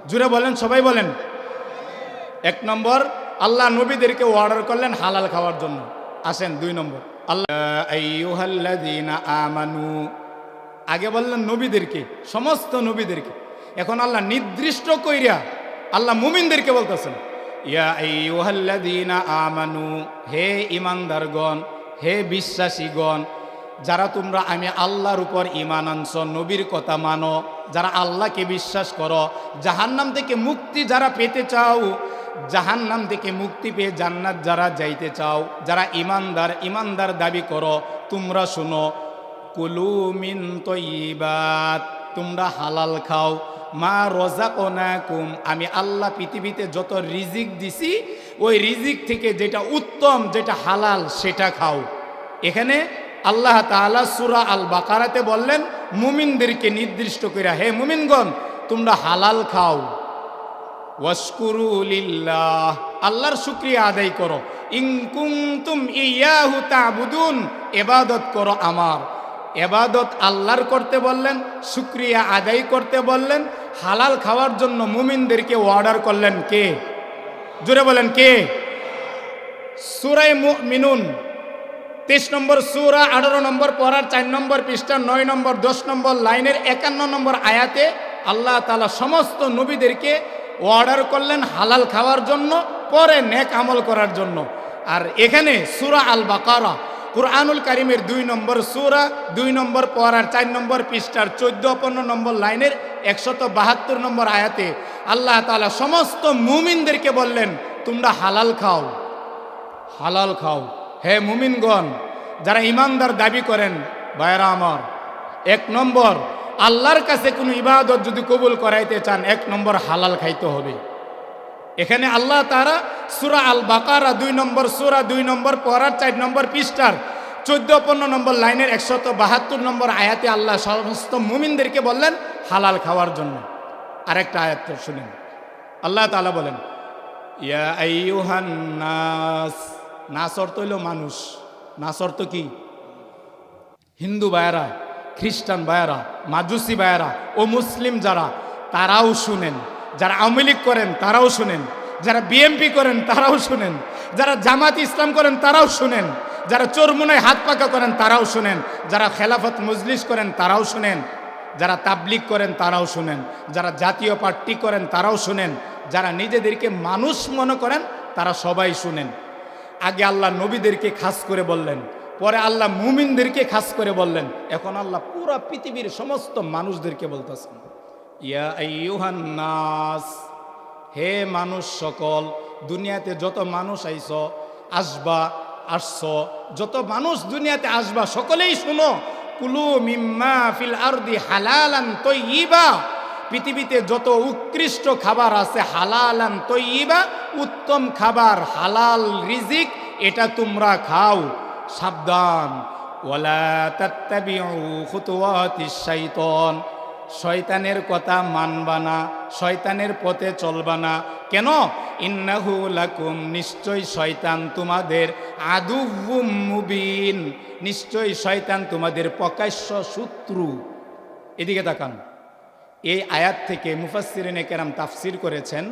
জুড়ে বলেন, সবাই বলেন। 1 নম্বর, আল্লাহ নবীদেরকে অর্ডার করলেন হালাল খাওয়ার জন্য। আসেন 2 নম্বর, আল্লাহ আইয়ুহাল্লাযীনা আমানু, আগে বললেন নবীদেরকে, সমস্ত নবীদেরকে। এখন আল্লাহ নির্দিষ্ট কইরা আল্লাহ মুমিনদেরকে বলতেছেন, ইয়া আইয়ুহাল্লাযীনা আমানু, হে ঈমানদারগণ, হে বিশ্বাসীগণ, যারা তোমরা আমি আল্লাহর উপর ঈমান আনছ, নবীর কথা মানো, যারা আল্লাহকে বিশ্বাস করো, জাহান্নাম থেকে মুক্তি যারা পেতে চাও, জাহান্নাম থেকে মুক্তি পেয়ে জান্নাত যারা যাইতে চাও, যারা ইমানদার দাবি করো, তোমরা শুনো, কুলু মিন তয়্যিবাত, তোমরা হালাল খাও, মা রাযাকনাকুম, আমি আল্লাহ পৃথিবীতে যত রিজিক দিছি ওই রিজিক থেকে যেটা উত্তম, যেটা হালাল, সেটা খাও। এখানে আল্লাহ তাআলা সূরা আল বাকারাতে বললেন মুমিনদেরকে নির্দিষ্ট করে, হে মুমিনগণ তোমরা হালাল খাও। ওয়াশকুরু লিল্লাহ, আল্লাহর শুকরিয়া আদায় করো। ইন কুনতুম ইয়াহু তা'বুদুন, ইবাদত করো আমার। ইবাদত আল্লাহর করতে বললেন, শুকরিয়া আদায় করতে বললেন, হালাল খাওয়ার জন্য মুমিনদেরকে অর্ডার করলেন কে? জোরে বলেন কে? সূরা মুমিনুন 23 নম্বর সূরা 18 নম্বর পড়ার 4 নম্বর পৃষ্ঠা 9 নম্বর 10 নম্বর লাইনের 51 নম্বর আয়াতে আল্লাহ তাআলা সমস্ত নবীদেরকে অর্ডার করলেন হালাল খাওয়ার জন্য, পরে নেক আমল করার জন্য। আর এখানে সূরা আল বাকারা কুরআনুল কারীমের 2 নম্বর সূরা 2 নম্বর পড়ার 4 নম্বর পৃষ্ঠার 14-15 নম্বর লাইনের 172 নম্বর আয়াতে আল্লাহ তাআলা সমস্ত মুমিনদেরকে বললেন তোমরা হালাল খাও, হালাল খাও। হে মুমিনগণ যারা ইমানদার দাবি করেন, ভাইরা আমার, 1 নম্বর আল্লাহর কাছে কোনো ইবাদত যদি কবুল করাইতে চান 1 নম্বর হালাল খাইতে হবে। এখানে আল্লাহ তাআলা সূরা আল বাকারা 2 নম্বর সূরা 2 নম্বর পড়ার 4 নম্বর পৃষ্ঠার 14-15 নম্বর লাইনের 172 নম্বর আয়াতে আল্লাহ সমস্ত মুমিনদেরকে বললেন হালাল খাওয়ার জন্য। আরেকটা আয়াত শুনেন, আল্লাহ তাআলা বলেন ইয়া আইয়ুহান নাস, নাস অর্থ হইল মানুষ, নাস অর্থ কি? হিন্দু ভাইয়েরা, খ্রিস্টান ভাইয়েরা, মাজুসি ভাইয়েরা ও মুসলিম যারা, তারাও শুনেন। যারা আওয়ামী লীগ করেন তারাও শুনেন, যারা বিএনপি করেন তারাও শুনেন, যারা জামাত ইসলাম করেন তারাও শুনেন, যারা চোরমুনায় হাত পাকা করেন তারাও শুনেন, যারা খেলাফত মজলিস করেন তারাও শুনেন, যারা তাবলিগ করেন তারাও শুনেন, যারা জাতীয় পার্টি করেন তারাও শুনেন, যারা নিজেদেরকে মানুষ মনে করেন তারা সবাই শুনেন। আগে আল্লাহ নবীদেরকে খাস করে বললেন, পরে আল্লাহ মুমিনদেরকে খাস করে বললেন, এখন আল্লাহ পুরা পৃথিবীর সমস্ত মানুষদেরকে বলতেছেন ইয়া আইয়ুহান নাস, হে মানুষ সকল, দুনিয়াতে যত মানুষ আসছো, যত মানুষ দুনিয়াতে আসবা সকলেই শুনো, কুলু মিম্মা ফিল আরদি হালালান তয়্যিবা, পৃথিবীতে যত উৎকৃষ্ট খাবার আছে হালালান তয়্যিবা, উত্তম খাবার, হালাল রিজিক, এটা তোমরা খাও। সাবধান, ওয়ালা তাত্তাবিউ খুতুওয়াতিশ শাইতান, শয়তানের কথা মানবা না, শয়তানের পথে চলবা না। কেন? ইন্নাহু লাকুম, নিশ্চয় শয়তান তোমাদের আদুউম মুবিন, নিশ্চয় শয়তান তোমাদের প্রকাশ্য শত্রু। এদিকে তাকান, এই আয়াত থেকে মুফাসসিরিনে কেরাম তাফসির করেছেন,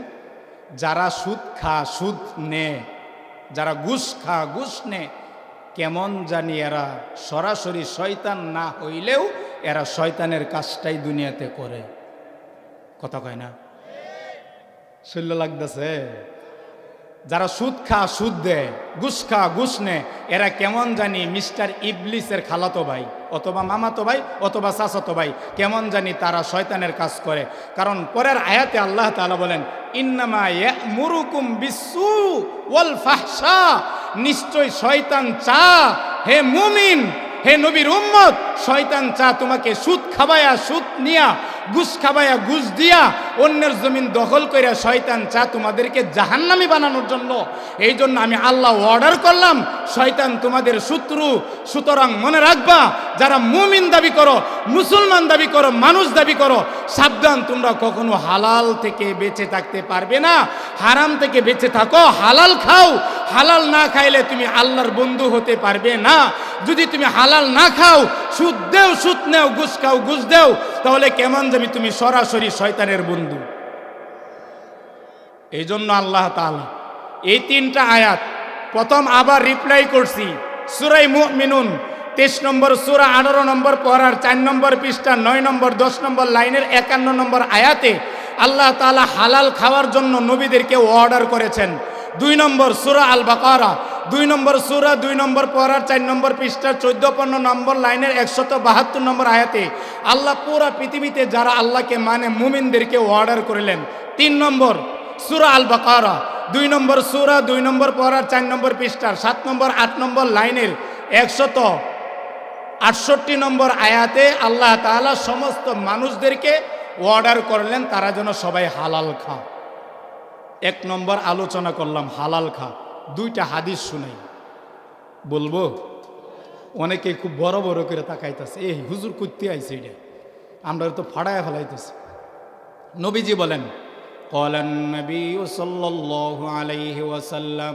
যারা সুদ খা সুদ নে, যারা ঘুষ খা ঘুষ নে, কেমন জানি এরা সরাসরি শয়তান না হইলেও এরা শয়তানের কাজটাই দুনিয়াতে করে। কথা কয় না? শৈল্য লাগতেছে? যারা সুদ খা সুদ দেয়, ঘুষ খা ঘুষ নেয়, এরা কেমন জানি মিস্টার ইবলিসের খালাতো ভাই অথবা মামাতো ভাই অথবা চাচাতো ভাই, কেমন জানি তারা শয়তানের কাজ করে। কারণ পরের আয়াতে আল্লাহ তাআলা বলেন ইন্নামা ইয়া'মুরুকুম বিসসু ওয়াল ফাহশা, নিশ্চয় শয়তান চা, হে মুমিন, হে নবীর উম্মত, শয়তান চা তোমাকে সুদ খাবায়া সুদ নিয়া, ঘুষ খাবায়া ঘুষ দিয়া, অন্যের জমিন দখল কইরা শয়তান চা তোমাদেরকে জাহান্নামী বানানোর জন্য। এই জন্য আমি আল্লাহ অর্ডার করলাম, শয়তান তোমাদের শত্রু। সুতরাং মনে রাখবা, যারা মুমিন দাবি করো, মুসলমান দাবি করো, মানুষ দাবি করো, সাবধান, তোমরা কখনো হালাল থেকে বেঁচে থাকতে পারবে না। হারাম থেকে বেঁচে থাকো, হালাল খাও। হালাল না খাইলে তুমি আল্লাহর বন্ধু হতে পারবে না। যদি তুমি হালাল না খাও, সুদ দেও সুদ নেও, ঘুষ খাও ঘুষ দেও, তাহলে কেমন যাবি তুমি সরাসরি শয়তানের বন্ধু। এই জন্য আল্লাহ তাআলা এই 3টা আয়াত প্রথম আবার রিপ্লাই করছি সূরা মুমিনুন 23 নম্বর সূরা 18 নম্বর পড়ার 4 নম্বর পৃষ্ঠা 9 নম্বর 10 নম্বর লাইনের 51 নম্বর আয়াতে আল্লাহ তাআলা হালাল খাওয়ার জন্য নবীদেরকে অর্ডার করেছেন। 2 নম্বর সূরা আল বাকারা 2 নম্বর সূরা 2 নম্বর পড়ার 4 নম্বর পৃষ্ঠা 14-15 নম্বর লাইনের 172 নম্বর আয়াতে আল্লাহ পুরা পৃথিবীতে যারা আল্লাহকে মানে মুমিনদেরকে অর্ডার করলেন। 3 নম্বর সূরা আল বাকারা 2 নম্বর সূরা 2 নম্বর পড়ার 4 নম্বর পৃষ্ঠার 7 নম্বর 8 নম্বর লাইনের 168 নম্বর আয়াতে আল্লাহ তাআলা সমস্ত মানুষদেরকে অর্ডার করলেন তারা যেন সবাই হালাল খা। 1 নম্বর আলোচনা করলাম হালাল খা। 2টা হাদিস শুনাই, বলবো? অনেকে খুব বড় বড় করে তাকাইতেছে, এই হুজুর করতে আইছে, এটা আমরা তো ফাড়ায় ফেলাইতেছি। নবীজি বলেন, ক্বালান নবী সাল্লাল্লাহু আলাইহি ওয়াসাল্লাম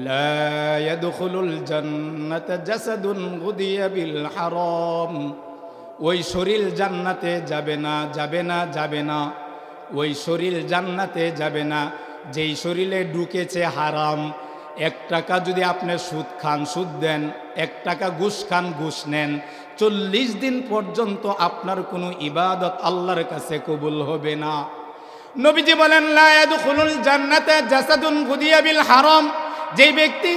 লা ইয়াদখুলুল জান্নাতা জাসাদুন গুদিয়া বিল হারাম। ওই শরীর জান্নাতে যাবে না, যাবে না, যাবে না। ওই শরীর জান্নাতে যাবে না যেই শরীরে ঢুকেছে হারাম। 1 টাকা যদি আপনি সুদ খান, সুদ দেন, 1 টাকা ঘুষ খান, ঘুষ নেন, 40 দিন পর্যন্ত আপনার কোনো ইবাদত আল্লাহর কাছে কবুল হবে না। নবীজি বলেন, লা ইয়াদখুলুল জান্নাতা জাসাদুন গুদিয়া বিল হারাম। যেই ব্যক্তি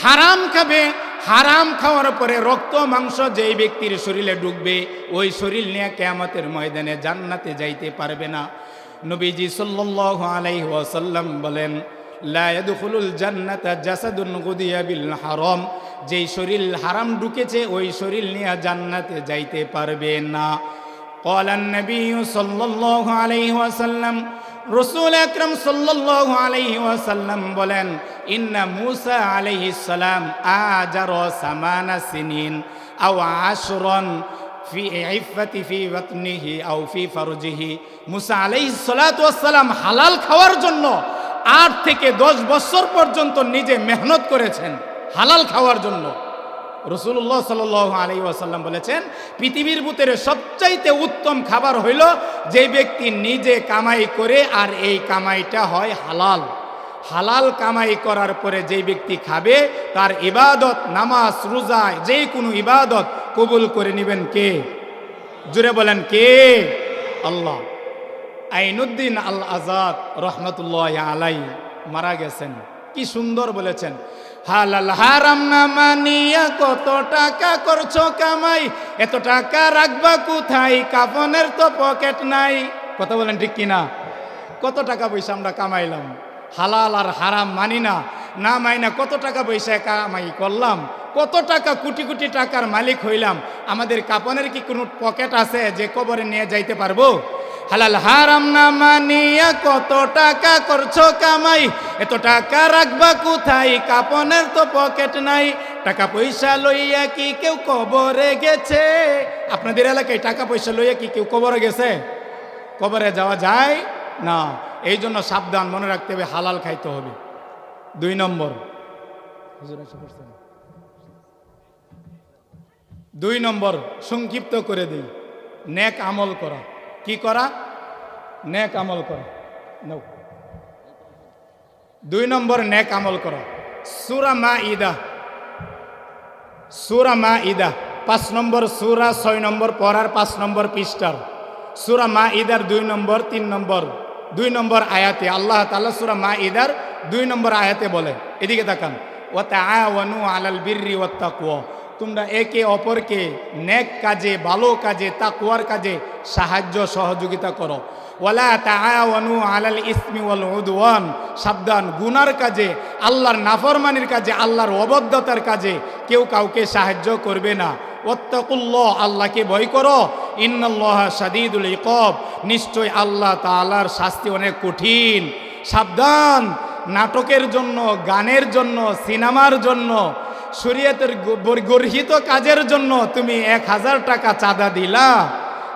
হারাম খাবে, হারাম খাওয়ার পরে রক্ত মাংস যেই ব্যক্তির শরীরে ঢুকবে, ওই শরীর নিয়ে কিয়ামতের ময়দানে জান্নাতে যাইতে পারবে না। নবীজি সাল্লাল্লাহু আলাইহি ওয়াসাল্লাম বলেন, লা ইয়াদখুলুল জান্নাতা জাসাদুন গুদিয়া বিল হারাম। যেই শরীর হারাম ঢুকেছে ওই শরীর নিয়ে জান্নাতে যাইতে পারবে না। ক্বালান নবী সাল্লাল্লাহু আলাইহি ওয়াসাল্লাম, রাসূল আকরাম সাল্লাল্লাহু আলাইহি ওয়াসাল্লাম বলেন, ইন্না মূসা আলাইহিস সালাম আজারা 8 সিনিন আও 10 ফি ইফাতি ফি বাতনিহি আও ফি ফারজিহি। মূসা আলাইহিস সালাতু ওয়াস সালাম হালাল খাওয়ার জন্য 8 থেকে 10 বছর পর্যন্ত নিজে মেহনত করেছেন হালাল খাওয়ার জন্য। রাসূলুল্লাহ সাল্লাল্লাহু আলাইহি ওয়াসাল্লাম বলেছেন, পৃথিবীর ভিতরে সবচাইতে উত্তম খাবার হইল যে ব্যক্তি নিজে কামাই করে আর এই কামাইটা হয় হালাল। হালাল কামাই করার পরে যেই ব্যক্তি খাবে তার ইবাদত, নামাজ, রোজা, যে কোনো ইবাদত কবুল করে নেবেন কে? জোরে বলেন কে? আল্লাহ। আইনুদ্দিন আল আজাদ রহমতুল্লাহ আলাইহি মারা গেছেন, কি সুন্দর বলেছেন, হালাল হারাম না মানিয়া কত টাকা করছো কামাই, এত টাকা রাখবা কোথায়, কাফনের তো পকেট নাই। কথা বলেন ঠিক কিনা? কত টাকা পয়সা আমরা কামাইলাম, হালাল আর হারাম মানি না, না মাইনা কত টাকা পয়সা কামাই করলাম, কত টাকা কোটি কোটি টাকার মালিক হইলাম, আমাদের কাফনের কি কোনো পকেট আছে যে কবরে নিয়ে যাইতে পারবো? হালাল হারাম না মানিয়া কত টাকা করছো কামাই, এত টাকা রাখবা কোথায়, কাপনের তো পকেট নাই। টাকা পয়সা লইয়া কি কেউ কবরে গেছে? আপনাদের এলাকায় টাকা পয়সা লইয়া কি কেউ কবরে গেছে? কবরে যাওয়া যায় না। এই জন্য সাবধান, মনে রাখতে হবে হালাল খাইতে হবে। 2 নম্বর, 2 নম্বর সংক্ষিপ্ত করে দিই, নেক আমল করা। কি করা? নেক আমল করা। 2 নম্বর নেক আমল করা। সূরা মাইদা, সূরা মাইদা 5 নম্বর সূরা 6 নম্বর পড়ার 5 নম্বর পৃষ্ঠার সূরা মাইদার 2 নম্বর 3 নম্বর 2 নম্বর আয়াতে আল্লাহ তাআলা সূরা মাইদার 2 নম্বর আয়াতে বলে, এদিকে তাকান, ওয়া তাআওয়ানু আলাল বিররি ওয়াত তাকওয়া। তোমরা একে অপরকে নেক কাজে, ভালো কাজে, তাকওয়ার কাজে সাহায্য সহযোগিতা করো। ওয়ালা তাআওয়ানু আলাল ইসমি ওয়াল উদওয়ান। সাবধান, গুনার কাজে, আল্লাহর নাফরমানির কাজে, আল্লাহর অবদ্ধতার কাজে কেউ কাউকে সাহায্য করবে না। ওয়াত্তাকুল্লাহ, আল্লাহকে ভয় করো। ইন্নাল্লাহা শাদীদুল ইকাব, নিশ্চয় আল্লাহ তাআলার শাস্তি অনেক কঠিন। সাবধান, নাটকের জন্য, গানের জন্য, সিনেমার জন্য, শরীয়তের গর্হিত কাজের জন্য তুমি 1000 টাকা চাঁদা দিলা,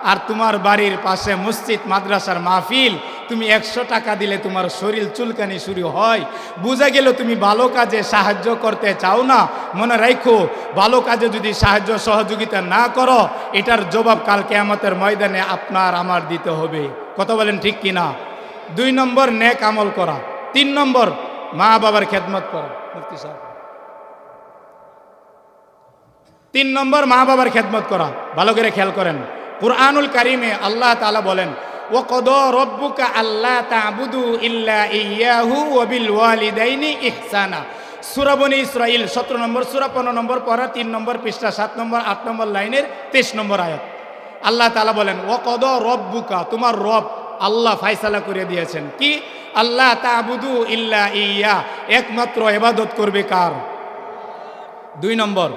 আর তোমার বাড়ির পাশে মসজিদ মাদ্রাসার মাহফিল, তুমি 100 টাকা দিলে তোমার শরীর চুলকানি শুরু হয়। বুঝা গেল তুমি ভালো কাজে সাহায্য করতে চাও না। মনে রাখো, ভালো কাজে যদি সাহায্য সহযোগিতা না করো, এটার জবাব কাল কিয়ামতের ময়দানে আপনার আমার দিতে হবে। কথা বলেন ঠিক কিনা? 2 নম্বর নেক আমল করা। 3 নম্বর মা বাবার খেদমত করা। মুফতি সাহেব, 3 নম্বর মা বাবার খেদমত করা। ভালো করে খেয়াল করেন, কুরআনুল কারিমে আল্লাহ তাআলা বলেন, ওয়া ক্বাদা রাব্বুকা আল্লা তা'বুদু ইল্লা ইয়্যাহু ওয়া বিল ওয়ালিদাইনি ইহসানা। সূরা বনী ইসরাঈল 17 নম্বর সূরা 15 নম্বর পড়া 3 নম্বর পৃষ্ঠা 7 নম্বর 8 নম্বর লাইনের 23 নম্বর আয়াত। আল্লাহ তাআলা বলেন, ওয়া ক্বাদা রাব্বুকা, তোমার রব আল্লাহ ফয়সালা করে দিয়েছেন কি, আল্লাহ তা'বুদু ইল্লা ইয়্যা, একমাত্র ইবাদত করবে কার? 2 নম্বর,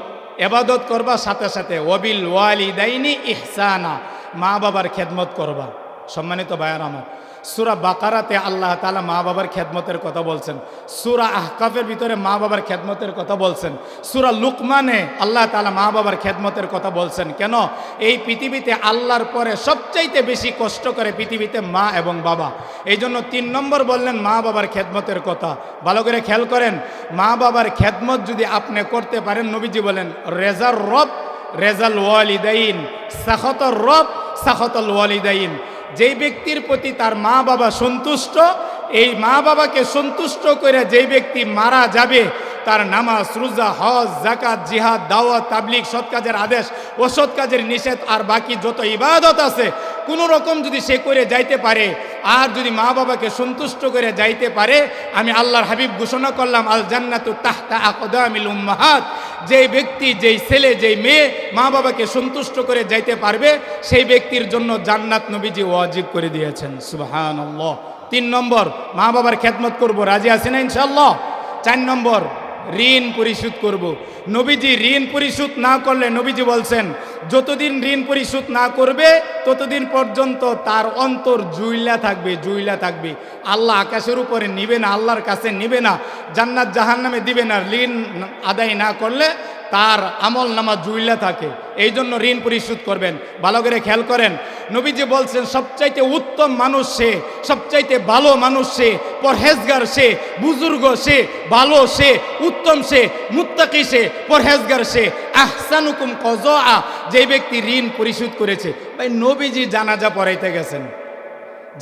ইবাদত করবা সাথে সাথে ওয়াবিল ওয়ালিদাইনি ইহসানা, মা বাবার খেদমত করবা। সম্মানিত ভাইয়ার আমার, সূরা বাকারাতে আল্লাহ তাআলা মা বাবার খেদমতের কথা বলছেন, সূরা আহকাফের ভিতরে মা বাবার খেদমতের কথা বলছেন, সূরা লুকমানে আল্লাহ তাআলা মা বাবার খেদমতের কথা বলছেন। কেন? এই পৃথিবীতে আল্লাহর পরে সবচাইতে বেশি কষ্ট করে পৃথিবীতে মা এবং বাবা। এই জন্য 3 নম্বর বললেন মা বাবার খেদমতের কথা। ভালো করে খেয়াল করেন, মা বাবার খেদমত যদি আপনি করতে পারেন, নবীজি বলেন রেজার রব রেজাল ওয়ালিদাইন, সাখতর রব সাখতাল ওয়ালিদাইন। যেই ব্যক্তির প্রতি তার মা বাবা সন্তুষ্ট, এই মা বাবাকে সন্তুষ্ট করে যেই ব্যক্তি মারা যাবে, তার নামাজ, রোজা, হজ, যাকাত, জিহাদ, দাওয়াত, তাবলীগ, সৎ কাজের আদেশ, অসৎ কাজের নিষেধ, আর বাকি যত ইবাদত আছে কোনো রকম যদি সে করে যাইতে পারে, আর যদি মা বাবাকে সন্তুষ্ট করে যাইতে পারে, আমি আল্লাহর হাবিব ঘোষণা করলাম আল জান্নাতু তাহতা আকদামিল উম্মাহাত। যেই ব্যক্তি, যেই ছেলে, যেই মেয়ে মা বাবাকে সন্তুষ্ট করে যাইতে পারবে, সেই ব্যক্তির জন্য জান্নাত নবীজি ওয়াজিব করে দিয়েছেন। সুবহানাল্লাহ। 3 নম্বর, মা বাবার খেদমত করব, রাজি আছেন না ইনশাআল্লাহ? 4 নম্বর, ঋণ পরিশোধ করব। নবীজি ঋণ পরিশোধ না করলে, নবীজি বলছেন যতদিন ঋণ পরিশোধ না করবে ততদিন পর্যন্ত তার অন্তর জুইলা থাকবে, জুইলা থাকবে। আল্লাহ আকাশের উপরে নিবে না, আল্লাহর কাছে নিবে না, জান্নাত জাহান্নামে দিবে না। ঋণ আদায় না করলে তার আমল নামা জুইলা থাকে। এই জন্য ঋণ পরিশোধ করবেন। ভালো করে খেয়াল করেন, নবীজি বলছেন সবচাইতে উত্তম মানুষ সে, সবচাইতে ভালো মানুষ সে, পরহেজগার সে, বুজুর্গ সে, ভালো সে, উত্তম সে, মুত্তাকি সে, পরহেজগার সে। আহসানুকুম কযা, যে ব্যক্তি ঋণ পরিশোধ করেছে। ভাই, নবীজি জানাজা পড়াইতে গেছেন,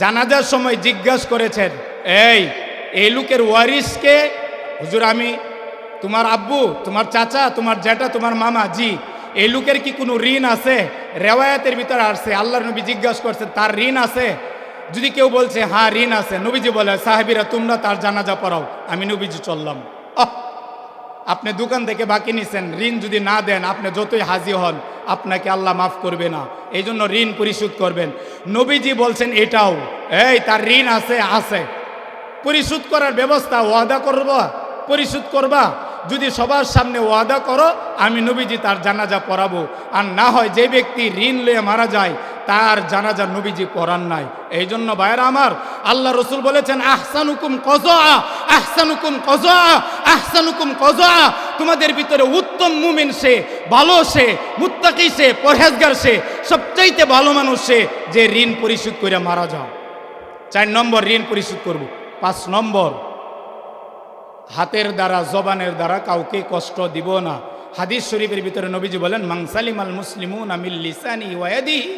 জানাজার সময় জিজ্ঞাসা করেছেন, এই লোকের ওয়ারিসকে? হুজুর, আমি তোমার আব্বু, তোমার চাচা, তোমার জ্যাঠা, তোমার মামা। জি। এই লোকের কি কোনো ঋণ আছে? রেওয়ায়াতের ভিতরে আসছে, আল্লাহর নবী জিজ্ঞাসা করছেন তার ঋণ আছে? যদি কেউ বলছে হ্যাঁ ঋণ আছে, নবীজি বলে সাহাবীরা তোমরা তার জানাজা পড়াও। আমি নবীজি চললাম। আপনি দোকান থেকে বাকি নিছেন, ঋণ যদি না দেন, আপনি যতই হাজি হন আপনাকে আল্লাহ মাফ করবে না। এই জন্য ঋণ পরিশোধ করবেন। নবীজি বলছেন এটাও, তার ঋণ আছে, আছে, পরিশোধ করার ব্যবস্থা, ওয়াদা করবা, পরিশোধ করবা। যদি সবার সামনে ওয়াদা করো, আমি নবীজি তার জানাজা পড়াবো। আর না হয় যে ব্যক্তি ঋণ লয়ে মারা যায়, তার জানাজা নবীজি পড়ান নাই। এই জন্য ভাইরা আমার, আল্লাহ রসুল বলেছেন আহসানুকুম কযা, আহসানুকুম কযা, আহসানুকুম কযা। তোমাদের ভিতরে উত্তম মুমিন সে, ভালো সে, মুত্তাকি সে, পরহেজগার সে, সবচাইতে ভালো মানুষ সে যে ঋণ পরিশোধ করে মারা যায়। 4 নম্বর, ঋণ পরিশোধ করব। 5 নম্বর, হাতের দ্বারা, জবানের দ্বারা কাউকে কষ্ট দিব না। হাদিস শরীফের ভিতরে নবীজি বলেন মান সালিমাল মুসলিমুনা মিন লিসানি ওয়া ইয়াদিহি,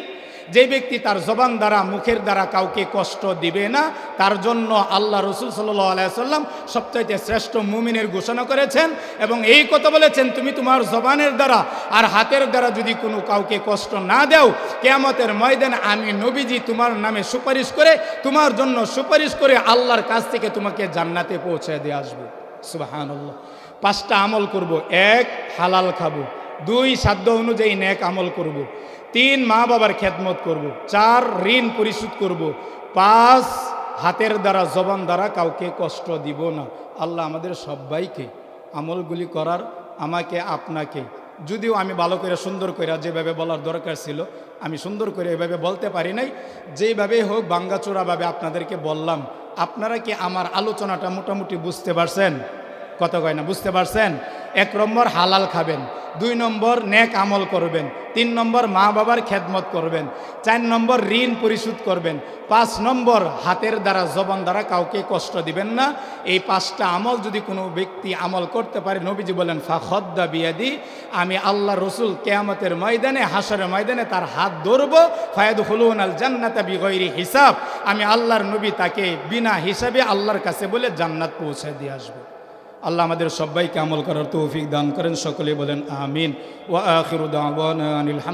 যে ব্যক্তি তার জবান দ্বারা, মুখের দ্বারা কাউকে কষ্ট দিবে না, তার জন্য আল্লাহ রসুল সাল্লাল্লাহু আলাইহি ওয়াসাল্লাম সবচাইতে শ্রেষ্ঠ মুমিনের ঘোষণা করেছেন। এবং এই কথা বলেছেন, তুমি তোমার জবানের দ্বারা আর হাতের দ্বারা যদি কোনো কাউকে কষ্ট না দাও, কিয়ামতের ময়দানে আমি নবীজি তোমার নামে সুপারিশ করে, তোমার জন্য সুপারিশ করে আল্লাহর কাছ থেকে তোমাকে জান্নাতে পৌঁছে দিয়ে আসবো। সুবহানাল্লাহ। 5টা আমল করব। 1, হালাল খাবো। 2, সাধ্য অনুযায়ী নেক আমল করব। 3, মা বাবার খেদমত করব। 4, ঋণ পরিশোধ করব। 5, হাতের দ্বারা, জবান দ্বারা কাউকে কষ্ট দিব না। আল্লাহ আমাদের সবাইকে আমলগুলি করার, আমাকে আপনাকে, যদিও আমি ভালো করে সুন্দর করে যেভাবে বলার দরকার ছিল আমি সুন্দর করে এভাবে বলতে পারি নাই, যেইভাবে হোক ভাঙ্গাচোরাভাবে আপনাদেরকে বললাম। আপনারা কি আমার আলোচনাটা মোটামুটি বুঝতে পারছেন? কথা কয় না, বুঝতে পারছেন? 1 নম্বর হালাল খাবেন, 2 নম্বর নেক আমল করবেন, 3 নম্বর মা বাবার খেদমত করবেন, 4 নম্বর ঋণ পরিশোধ করবেন, 5 নম্বর হাতের দ্বারা, জবান দ্বারা কাউকে কষ্ট দিবেন না। এই 5টা আমল যদি কোনো ব্যক্তি আমল করতে পারে, নবীজি বলেন ফাখদ্দা বিয়াদি, আমি আল্লাহ রসুল কিয়ামতের ময়দানে, হাসরের ময়দানে তার হাত ধরবো। ফায়াদখুলুনাল জান্নাতা বিগয়রি হিসাব, আমি আল্লাহর নবী তাকে বিনা হিসাবে আল্লাহর কাছে বলে জান্নাত পৌঁছে দিয়ে আসবো। আল্লাহ আমাদের সবাইকে আমল করার তৌফিক দান করেন। সকলে বলেন আমিন। ওয়া আখিরু দাওয়ানা আনিল হামদুলিল্লাহ।